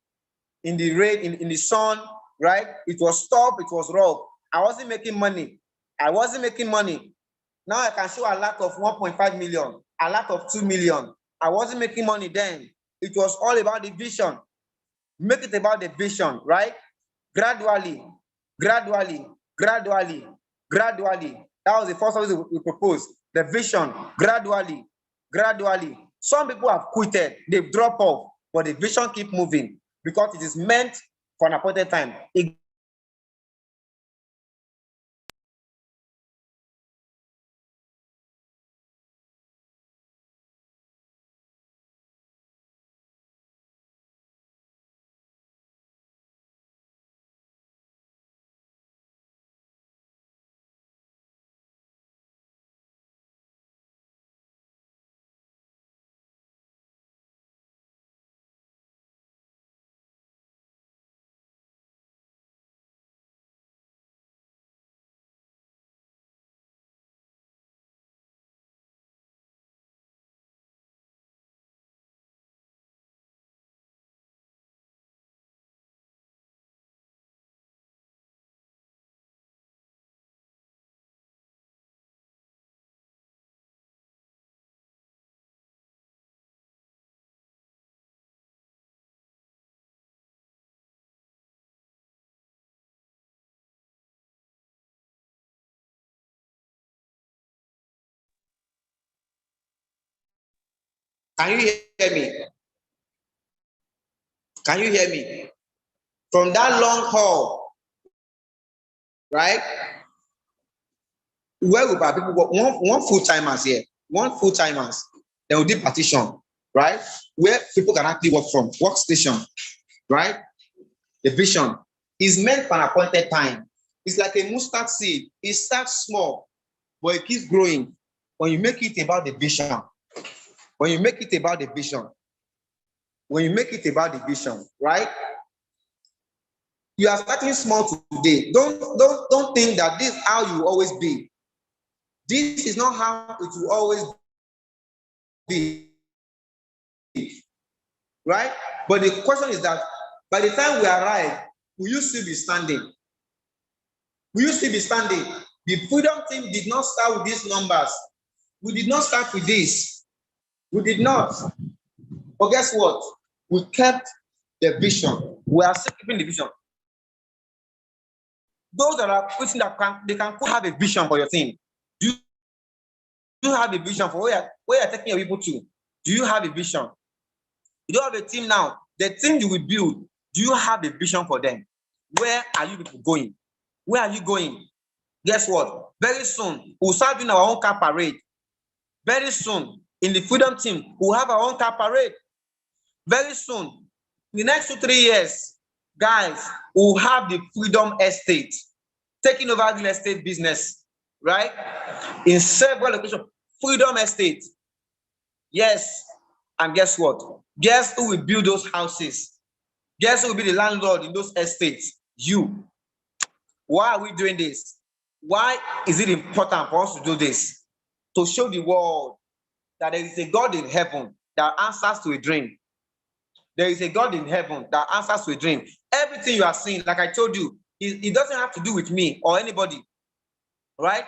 in the rain, in the sun, right? It was tough, it was rough. I wasn't making money. Now I can show a lot of 1.5 million, a lot of 2 million. I wasn't making money then. It was all about the vision. Make it about the vision, right? Gradually. That was the first service we proposed. The vision, gradually. Some people have quitted, they've dropped off, but the vision keep moving because it is meant for an appointed time. Can you hear me? Can you hear me? From that long haul, right? Where will people work? One full-timers here, one full-timers. Then we did partition, right? Where people can actually work from, workstation, right? The vision is meant for an appointed time. It's like a mustard seed. It starts small, but it keeps growing. When you make it about the vision, when you make it about the vision, when you make it about the vision, right? You are starting small today. Don't think that this is how you will always be. This is not how it will always be, right? But the question is that by the time we arrive, will you still be standing? Will you still be standing? The freedom team did not start with these numbers. We did not start with this. We did not. But guess what? We kept the vision. We are still keeping the vision. Those that are quitting, they can have a vision for your team. Do you have a vision for where you're taking your people to? Do you have a vision? You don't have a team now. The team you will build, do you have a vision for them? Where are you people going? Where are you going? Guess what? Very soon, we'll start doing our own car parade. Very soon, in the freedom team, we'll have our own car parade. Very soon, in the next 2-3 years, guys, we'll have the freedom estate, taking over real estate business, right? In several locations, freedom estate. Yes, and guess what? Guess who will build those houses? Guess who will be the landlord in those estates? You. Why are we doing this? Why is it important for us to do this? To show the world that there is a God in heaven that answers to a dream. There is a God in heaven that answers to a dream. Everything you are seeing, like I told you, it doesn't have to do with me or anybody, right?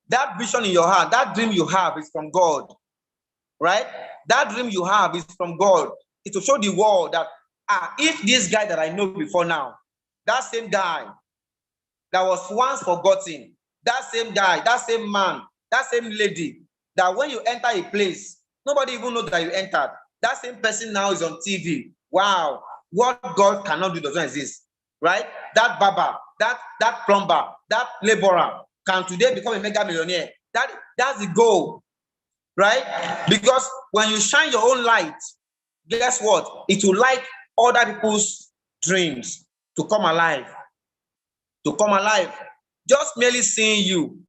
That vision in your heart, that dream you have is from God, right? That dream you have is from God. It's to show the world that if this guy that I know before now, that same guy that was once forgotten, that same guy, that same man, that same lady, that when you enter a place, nobody even knows that you entered. That same person now is on TV. Wow, what God cannot do does not exist, right? That barber, that plumber, that laborer can today become a mega millionaire. That's the goal, right? Because when you shine your own light, guess what? It will light other people's dreams to come alive. To come alive. Just merely seeing you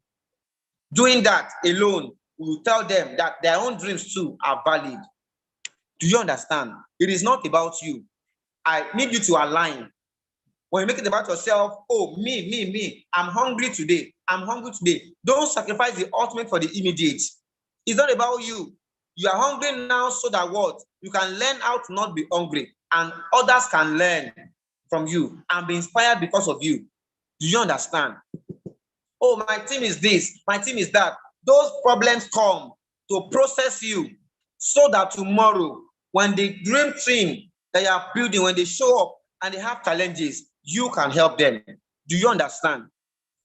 doing that alone will tell them that their own dreams too are valid. Do you understand? It is not about you. I need you to align. When you make it about yourself, oh, me, I'm hungry today. I'm hungry today. Don't sacrifice the ultimate for the immediate. It's not about you. You are hungry now so that what? You can learn how to not be hungry and others can learn from you and be inspired because of you. Do you understand? Oh, my team is this, my team is that. Those problems come to process you so that tomorrow, when the dream team that you are building, when they show up and they have challenges, you can help them. Do you understand?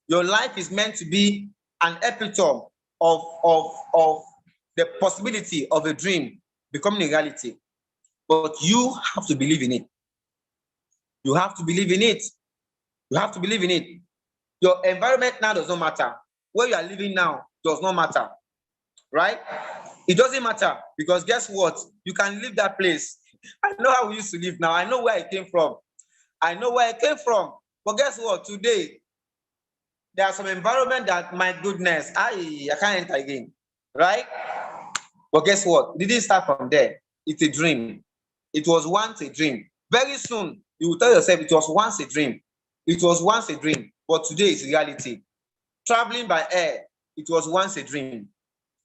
Your life is meant to be an epitome of the possibility of a dream becoming a reality. But you have to believe in it. You have to believe in it. You have to believe in it. Your environment now does not matter. Where you are living now does not matter, right? It doesn't matter because guess what? You can leave that place. I know how we used to live now. I know where I came from. I know where I came from. But guess what? Today, there are some environment that, my goodness, I can't enter again, right? But guess what? It didn't start from there. It's a dream. It was once a dream. Very soon, you will tell yourself it was once a dream. It was once a dream, but today is reality. Traveling by air, it was once a dream.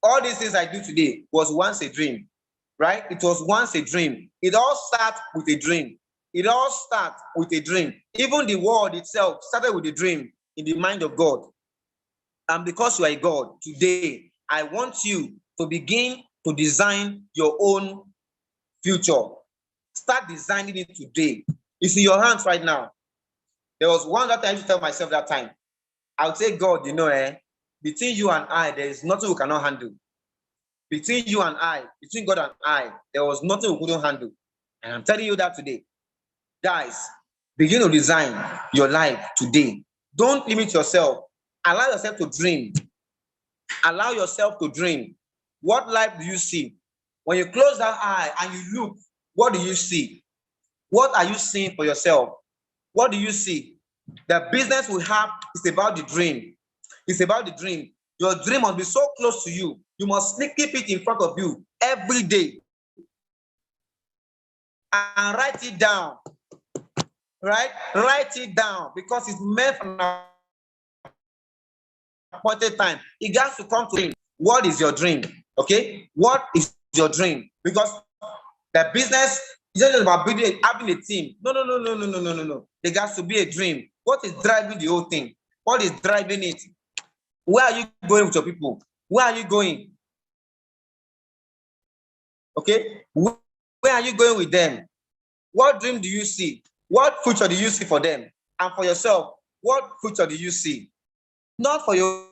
All these things I do today was once a dream, right? It was once a dream. It all starts with a dream. It all starts with a dream. Even the world itself started with a dream in the mind of God. And because you are a God, today, I want you to begin to design your own future. Start designing it today. It's in your hands right now. There was one that I used to tell myself that time. I would say, God, between you and I, there is nothing we cannot handle. Between you and I, between God and I, there was nothing we couldn't handle. And I'm telling you that today. Guys, begin to design your life today. Don't limit yourself. Allow yourself to dream. Allow yourself to dream. What life do you see? When you close that eye and you look, what do you see? What are you seeing for yourself? What do you see? The business we have is about the dream. It's about the dream. Your dream must be so close to you. You must keep it in front of you every day. And write it down. Right? Write it down because it's meant for an appointed time. It has to come to you. What is your dream? Okay? What is your dream? Because the business is not just about having a team. No. There has to be a dream. What is driving the whole thing? What is driving it? Where are you going with your people? Where are you going? Okay? Where are you going with them? What dream do you see? What future do you see for them? And for yourself, what future do you see? Not for your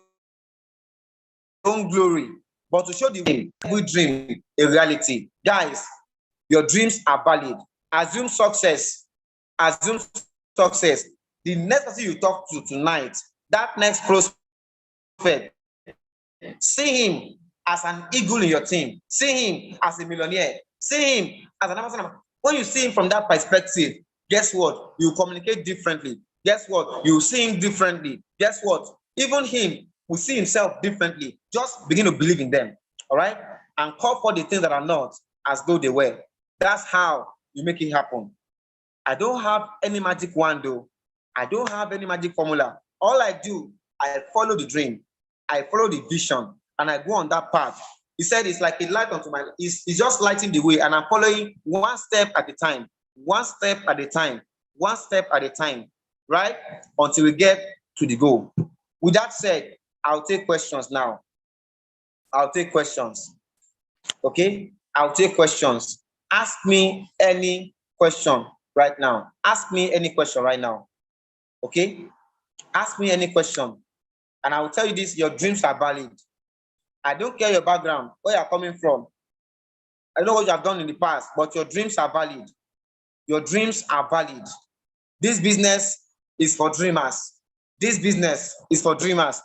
own glory, but to show the every dream a reality. Guys, your dreams are valid. Assume success. Assume success. The next person you talk to tonight, that next prospect, see him as an eagle in your team. See him as a millionaire. See him as an Amazon. When you see him from that perspective, guess what? You communicate differently. Guess what? You see him differently. Guess what? Even him will see himself differently. Just begin to believe in them. All right? And call for the things that are not as though they were. That's how you make it happen. I don't have any magic wand, though. I don't have any magic formula. All I do, I follow the dream. I follow the vision. And I go on that path. He said it's like a light unto my, it's just lighting the way. And I'm following one step at a time. One step at a time. One step at a time. Right? Until we get to the goal. With that said, I'll take questions now. I'll take questions. Okay? I'll take questions. Ask me any question right now. Ask me any question right now. Okay? Ask me any question. And I will tell you this, your dreams are valid. I don't care your background, where you're coming from. I don't know what you have done in the past, but your dreams are valid. Your dreams are valid. This business is for dreamers. This business is for dreamers.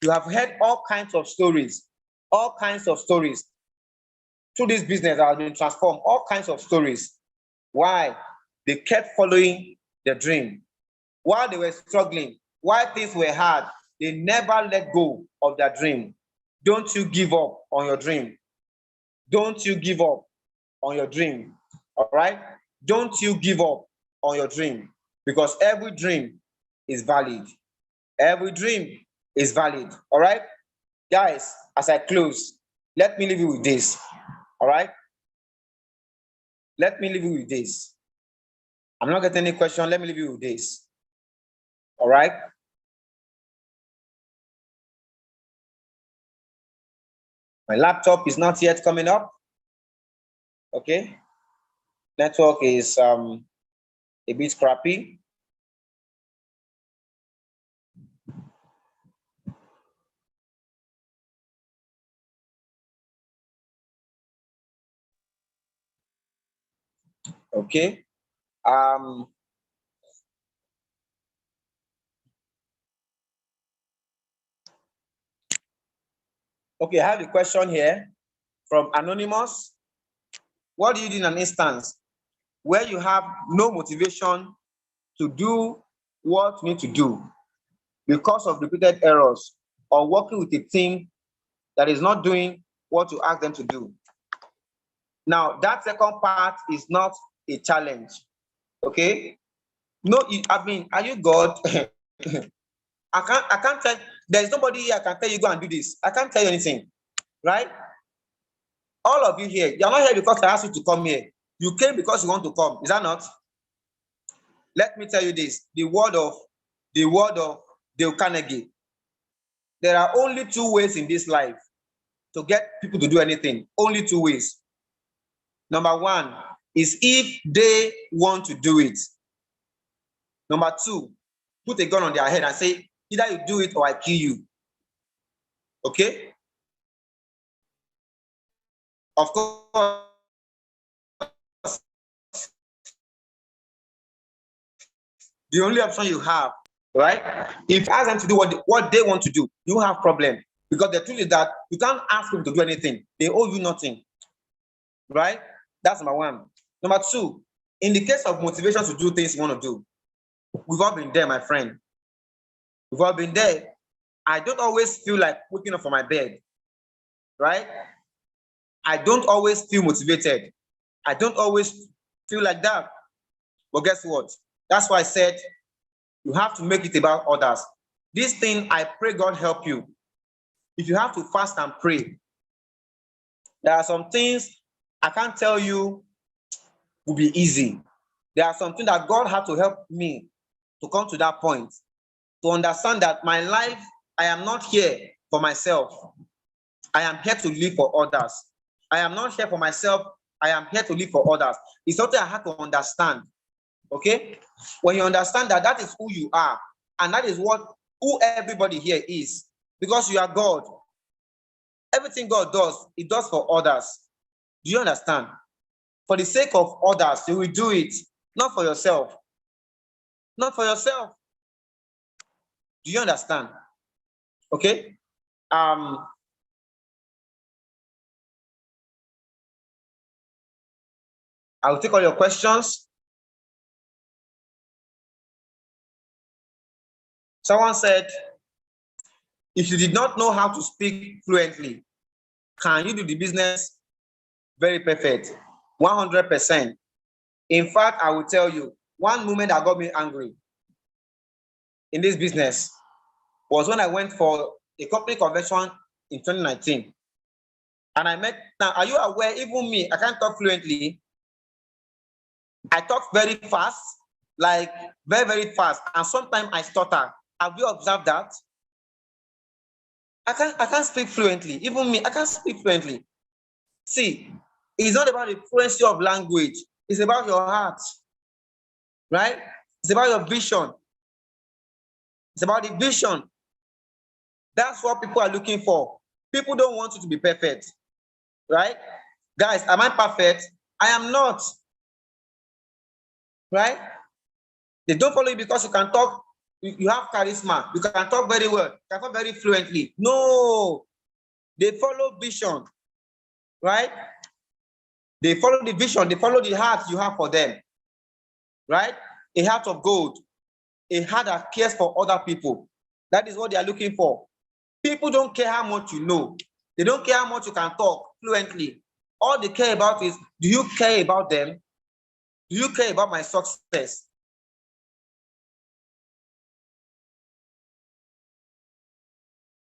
You have heard all kinds of stories. All kinds of stories. Through this business that has been transformed, all kinds of stories. Why? They kept following their dream. While they were struggling, while things were hard, they never let go of their dream. Don't you give up on your dream. Don't you give up on your dream. All right? Don't you give up on your dream, because every dream is valid. Every dream is valid. All right? Guys, as I close, let me leave you with this. All right? Let me leave you with this. I'm not getting any question. Let me leave you with this. All right? My laptop is not yet coming up. Okay? Network is a bit crappy. Okay. Okay, I have a question here from Anonymous. What do you do in an instance where you have no motivation to do what you need to do because of repeated errors, or working with a team that is not doing what you ask them to do? Now, that second part is not a challenge. Okay? No, I mean, are you God? I can't tell, there's nobody here I can tell you go and do this. I can't tell you anything, right? All of you here, you're not here because I asked you to come here. You came because you want to come. Is that not? Let me tell you this, the word of Dale Carnegie. There are only two ways in this life to get people to do anything. Only two ways. Number one is if they want to do it. Number two, put a gun on their head and say, either you do it or I kill you. Okay? Of course, the only option you have, right? If you ask them to do what they want to do, you have problem. Because the truth is that you can't ask them to do anything. They owe you nothing, right? That's number one. Number two, in the case of motivation to do things you want to do, we've all been there, my friend. We've all been there. I don't always feel like waking up from my bed, right? I don't always feel motivated. I don't always feel like that. But guess what? That's why I said you have to make it about others. This thing, I pray God help you. If you have to fast and pray, there are some things I can't tell you will be easy. There are some things that God had to help me to come to that point, to understand that my life, I am not here for myself. I am here to live for others. I am not here for myself. I am here to live for others. It's something I had to understand. Okay? When you understand that that is who you are, and that is who everybody here is, because you are God. Everything God does, He does for others. Do you understand? For the sake of others, you will do it, not for yourself. Not for yourself. Do you understand? Okay? I will take all your questions. Someone said, if you did not know how to speak fluently, can you do the business very perfect? 100%. In fact, I will tell you, one moment that got me angry in this business was when I went for a company convention in 2019. And I met, now, are you aware, even me, I can't talk fluently. I talk very fast, like very, very fast. And sometimes I stutter. Have you observed that? I can't speak fluently. Even me, I can't speak fluently. See, it's not about the fluency of language. It's about your heart, right? It's about your vision. It's about the vision. That's what people are looking for. People don't want you to be perfect, right? Guys, am I perfect? I am not, right? They don't follow you because you can talk, you have charisma, you can talk very well, you can talk very fluently. No, they follow vision, right? They follow the vision, they follow the heart you have for them, right? A heart of gold, a heart that cares for other people. That is what they are looking for. People don't care how much you know. They don't care how much you can talk fluently. All they care about is, do you care about them? Do you care about my success?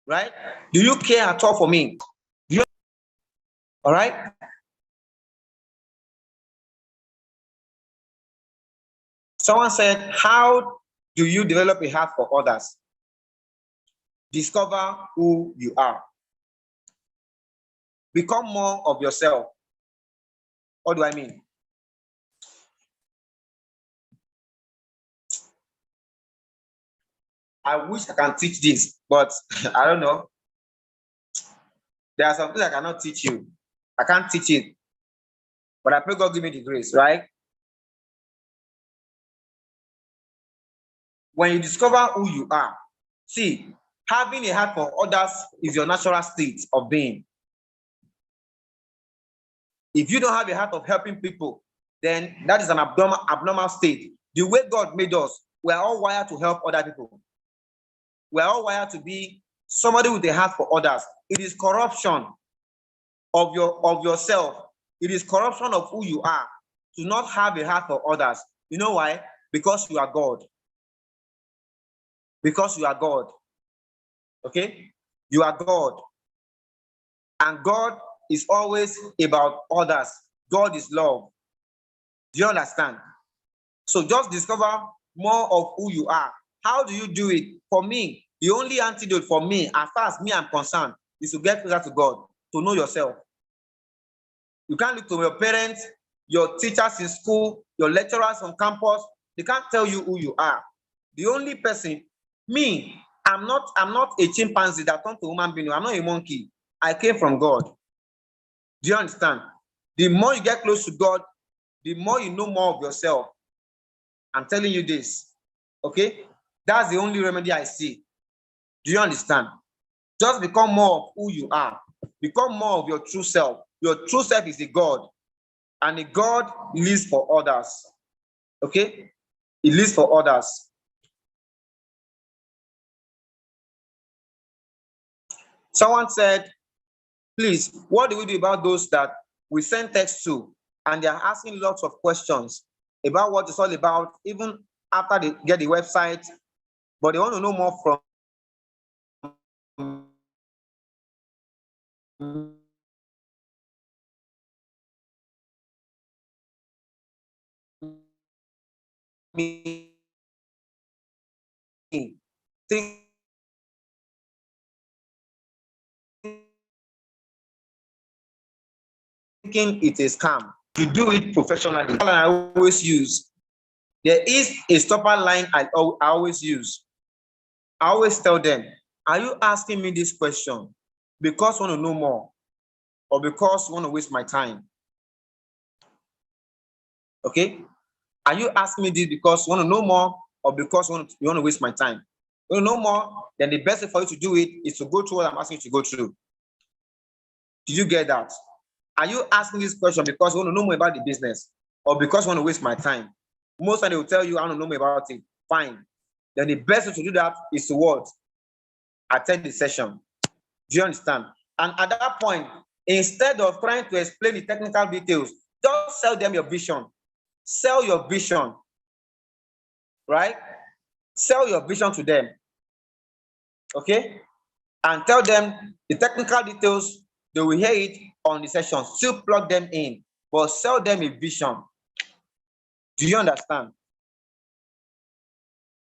Right? Do you care at all for me? All right? Someone said, how do you develop a heart for others? Discover who you are. Become more of yourself. What do I mean? I wish I can teach this, but I don't know. There are some things I cannot teach you. I can't teach it. But I pray God give me the grace, right? When you discover who you are, see, having a heart for others is your natural state of being. If you don't have a heart of helping people, then that is an abnormal state. The way God made us, we're all wired to help other people. We're all wired to be somebody with a heart for others. It is corruption of yourself. It is corruption of who you are to not have a heart for others. You know why? Because you are God. Because you are God. Okay? You are God. And God is always about others. God is love. Do you understand? So just discover more of who you are. How do you do it? For me, the only antidote for me, as far as me I'm concerned, is to get closer to God, to know yourself. You can't look to your parents, your teachers in school, your lecturers on campus. They can't tell you who you are. The only person, me, I'm not a chimpanzee that turned to a human being. I'm not a monkey. I came from God. Do you understand? The more you get close to God, the more you know more of yourself. I'm telling you this. Okay? That's the only remedy I see. Do you understand? Just become more of who you are. Become more of your true self. Your true self is a God. And a God lives for others. Okay? It lives for others. Someone said, please, what do we do about those that we send text to and they are asking lots of questions about what it's all about, even after they get the website, but they want to know more from me, thinking it is scam. To do it professionally. I always use. There is a stopper line I always use. I always tell them, are you asking me this question because you want to know more or because you want to waste my time? Okay? Are you asking me this because you want to know more or because you want to waste my time? You want to know more, then the best way for you to do it is to go through what I'm asking you to go through. Did you get that? Are you asking this question because you want to know more about the business or because you want to waste my time? Most of them will tell you, I want to know more about it. Fine. Then the best way to do that is to what? Attend the session. Do you understand? And at that point, instead of trying to explain the technical details, just sell them your vision. Sell your vision. Right? Sell your vision to them. Okay? And tell them the technical details, they will hear it on the session. Still plug them in, but sell them a vision. Do you understand?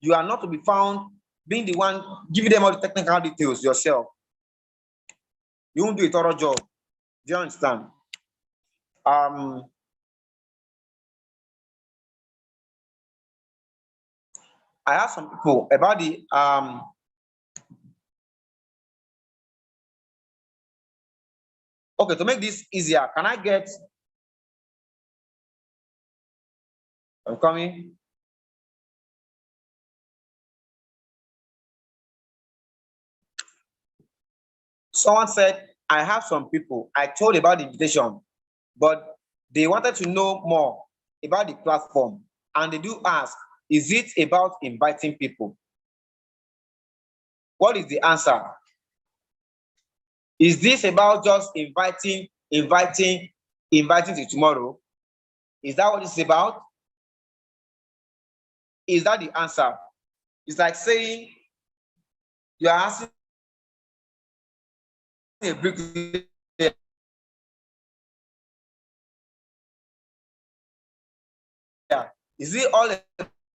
You are not to be found being the one giving them all the technical details yourself. You won't do a thorough job. Do you understand? I asked some people about the okay, to make this easier, can I get I'm coming? Someone said, I have some people I told about the invitation, but they wanted to know more about the platform. And they do ask, is it about inviting people? What is the answer? Is this about just inviting to tomorrow? Is that what it's about? Is that the answer? It's like saying you are asking a bricklayer, is it all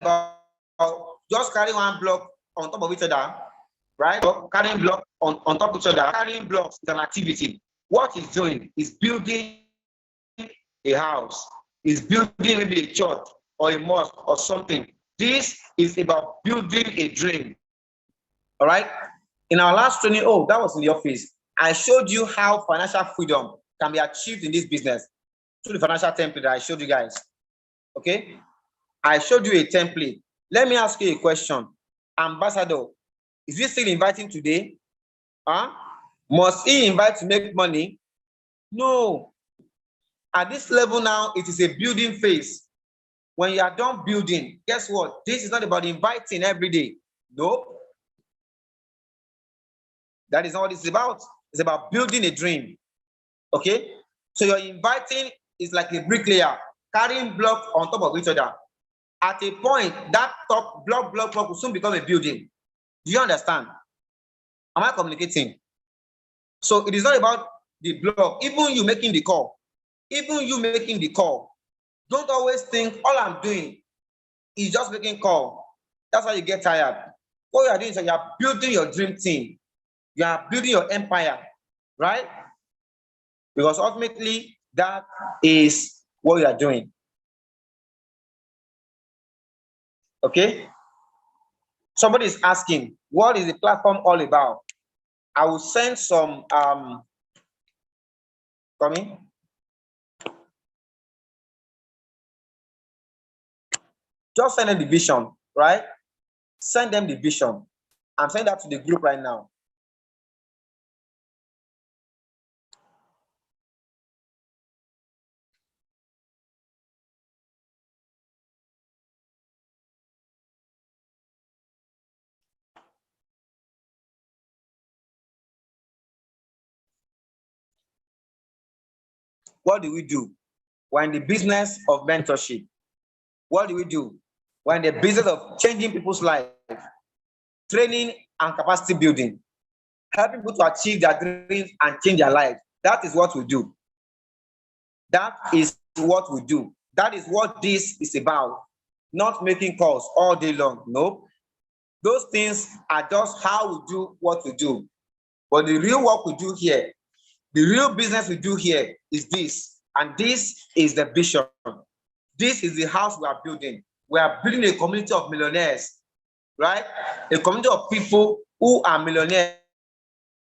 about just carrying one block on top of each other, right? Or carrying block on top of each other. Carrying blocks is an activity. What he's doing is building a house, is building maybe a church or a mosque or something. This is about building a dream. All right. In our last training, oh, that was in the office. I showed you how financial freedom can be achieved in this business through the financial template that I showed you guys. Okay. I showed you a template. Let me ask you a question. Ambassador, is he still inviting today? Huh? Must he invite to make money? No. At this level now, it is a building phase. When you are done building, guess what? This is not about inviting every day. No. That is not what it's about. It's about building a dream. Okay? So your inviting is like a bricklayer carrying blocks on top of each other. At a point, that top block will soon become a building. Do you understand? Am I communicating? So it is not about the block. Even you making the call. Don't always think all I'm doing is just making call. That's how you get tired. What you are doing is you are building your dream team. You are building your empire, right? Because ultimately, that is what you are doing. Okay? Somebody is asking, what is the platform all about? I will send some Coming. Just send them the vision, right? Send them the vision. I'm sending that to the group right now. What do we do? We're in the business of mentorship. What do we do? We're in the business of changing people's life, training and capacity building, helping people to achieve their dreams and change their life. That is what we do. That is what we do. That is what this is about. Not making calls all day long. No. Those things are just how we do what we do. But the real work we do here, the real business we do here is this. And this is the vision. This is the house we are building. We are building a community of millionaires, right? A community of people who are millionaires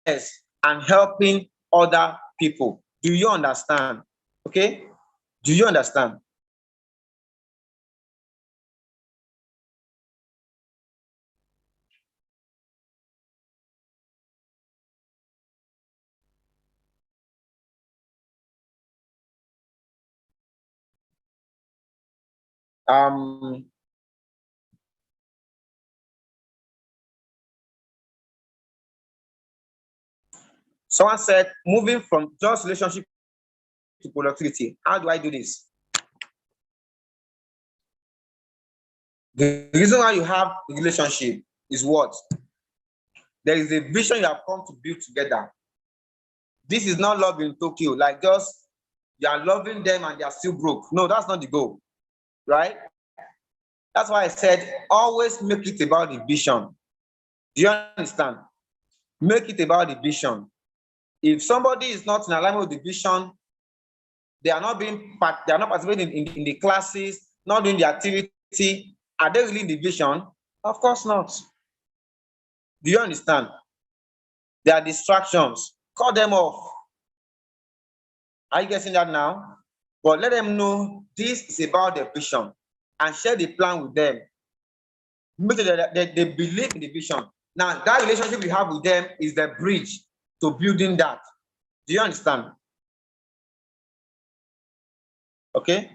and helping other people. Do you understand? Okay? Do you understand? Someone said, moving from just relationship to productivity. How do I do this? The reason why you have a relationship is what? There is a vision you have come to build together. This is not love in Tokyo, like just you are loving them and they are still broke. No, that's not the goal, right? That's why I said always make it about the vision. Do you understand? Make it about the vision. If somebody is not in alignment with the vision, they are not participating in the classes, not doing the activity. Are they really in the vision? Of course not. Do you understand? There are distractions. Cut them off. Are you getting that now? But let them know this is about the vision and share the plan with them. Make sure that they believe in the vision. Now, that relationship you have with them is the bridge to building that. Do you understand? Okay.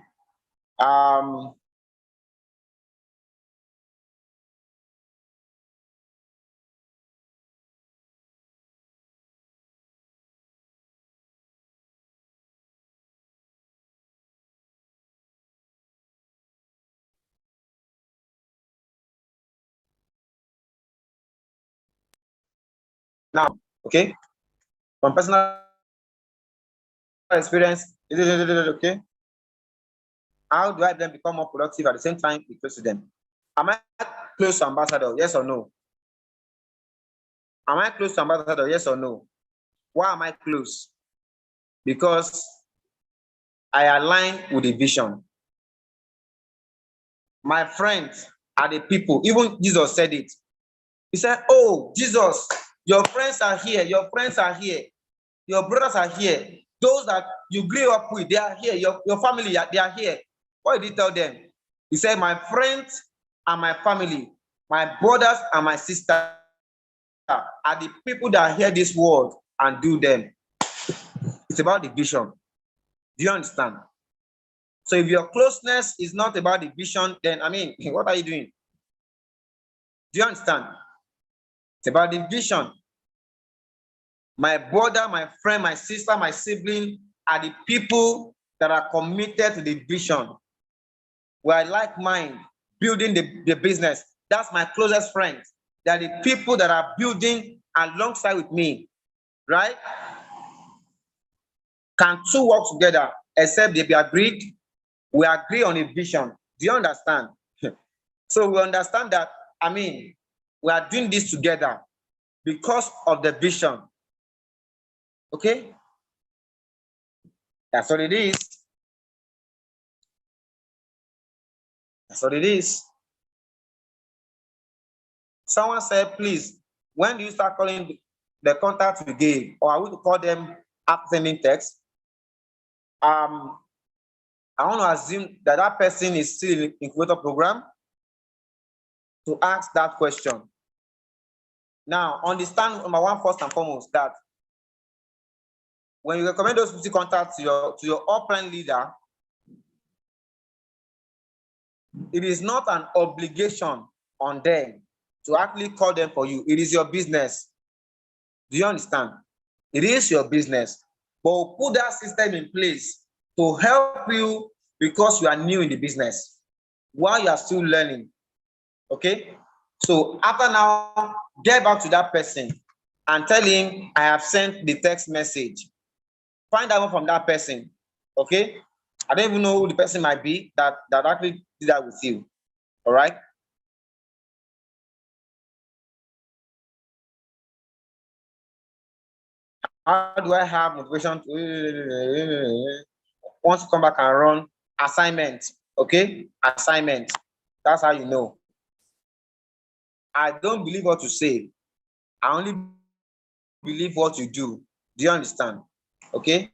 Now, okay, from personal experience, okay, how do I then become more productive at the same time be close to them? Am I close to ambassador? Yes or no? Am I close to ambassador? Yes or no? Why am I close? Because I align with the vision. My friends are the people. Even Jesus said it. He said, oh, Jesus, your friends are here. Your friends are here. Your brothers are here. Those that you grew up with, they are here. Your family, they are here. What did he tell them? He said, my friends and my family, my brothers and my sisters are the people that hear this word and do them. It's about the vision. Do you understand? So if your closeness is not about the vision, then, I mean, what are you doing? Do you understand? It's about the vision. My brother, my friend, my sister, my sibling are the people that are committed to the vision. We are like mind, building the business. That's my closest friends. They are the people that are building alongside with me, right? Can two work together except they be agreed? We agree on a vision. Do you understand? So we understand that, I mean, we are doing this together because of the vision. Okay? That's what it is. That's what it is. Someone said, please, when do you start calling the contact you gave? Or are we to call them after sending text? I want to assume that that person is still in incubator program to ask that question. Now, understand number one, first and foremost, that when you recommend those 50 contacts to your upline leader, it is not an obligation on them to actually call them for you. It is your business. Do you understand? It is your business. But we'll put that system in place to help you because you are new in the business while you are still learning. Okay? So after now, get back to that person and tell him, I have sent the text message. Find out from that person. Okay? I don't even know who the person might be that actually did that with you. All right? How do I have motivation to want to come back and run assignment? Okay, assignment. That's how you know. I don't believe what you say. I only believe what you do. Do you understand? Okay.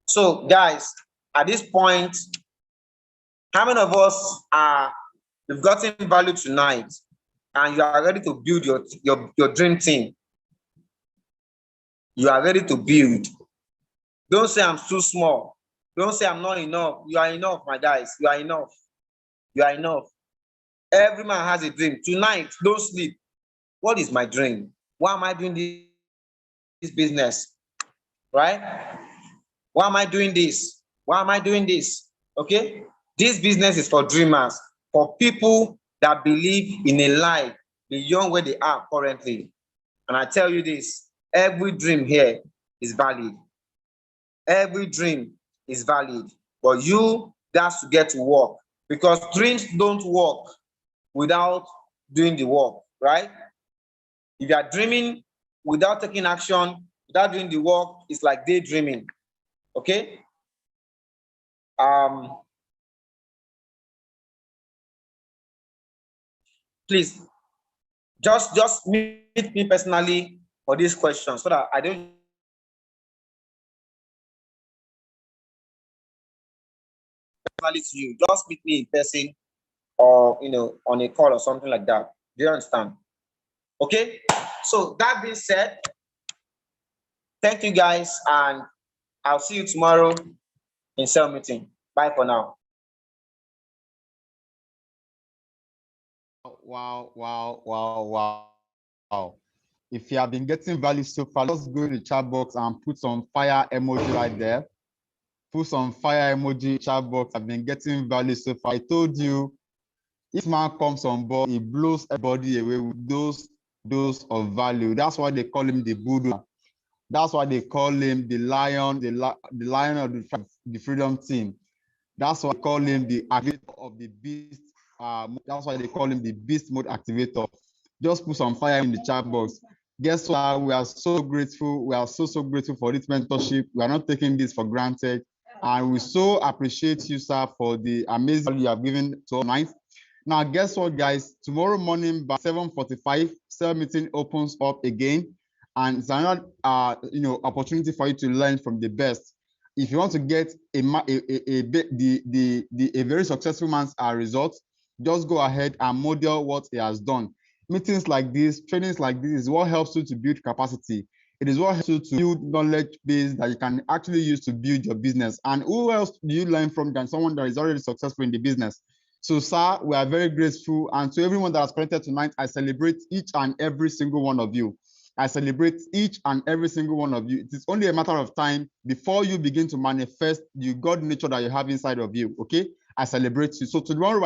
So, guys, at this point, how many of us we've gotten value tonight, and you are ready to build your dream team? You are ready to build. Don't say I'm too small. Don't say I'm not enough. You are enough, my guys. You are enough. You are enough. Every man has a dream. Tonight, don't sleep. What is my dream? Why am I doing this business? Right? Why am I doing this? Why am I doing this? Okay? This business is for dreamers, for people that believe in a life beyond where they are currently. And I tell you this, every dream here is valid. Every dream is valid, but you got to get to work, because dreams don't work without doing the work, right? If you are dreaming without taking action, without doing the work, it's like daydreaming. Okay? Please, just meet me personally for this question so that I don't personally to you. Just meet me in person, or on a call or something like that. Do you understand? Okay. So that being said, thank you guys, and I'll see you tomorrow in cell meeting. Bye for now. Wow. If you have been getting value so far, just go to the chat box and put some fire emoji right there. Put some fire emoji chat box. I've been getting value so far. I told you, if man comes on board, he blows everybody away with those of value. That's why they call him the Buddha. That's why they call him the lion, the lion of the freedom team. That's why they call him the activator of the beast. That's why they call him the beast mode activator. Just put some fire in the chat box. Guess what? We are so grateful. We are so grateful for this mentorship. We are not taking this for granted. And we so appreciate you, sir, for the amazing value you have given to us tonight. Now, guess what, guys? Tomorrow morning by 7:45, cell meeting opens up again. And it's another opportunity for you to learn from the best. If you want to get a very successful man's results, just go ahead and model what he has done. Meetings like this, trainings like this is what helps you to build capacity. It is what helps you to build knowledge base that you can actually use to build your business. And who else do you learn from than someone that is already successful in the business? So, sir, we are very grateful. And to everyone that has connected tonight, I celebrate each and every single one of you. I celebrate each and every single one of you. It is only a matter of time before you begin to manifest the God nature that you have inside of you. Okay, I celebrate you. So tomorrow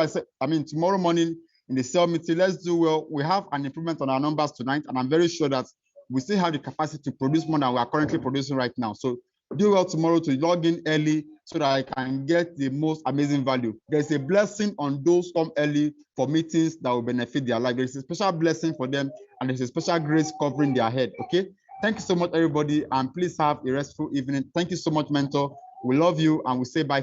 morning in the cell meeting, let's do well. We have an improvement on our numbers tonight, and I'm very sure that we still have the capacity to produce more than we are currently producing right now. So do well tomorrow to log in early so that I can get the most amazing value. There's a blessing on those come early for meetings that will benefit their life. There's a special blessing for them, and there's a special grace covering their head. Okay, thank you so much, everybody, and please have a restful evening. Thank you so much, mentor. We love you, and we say bye.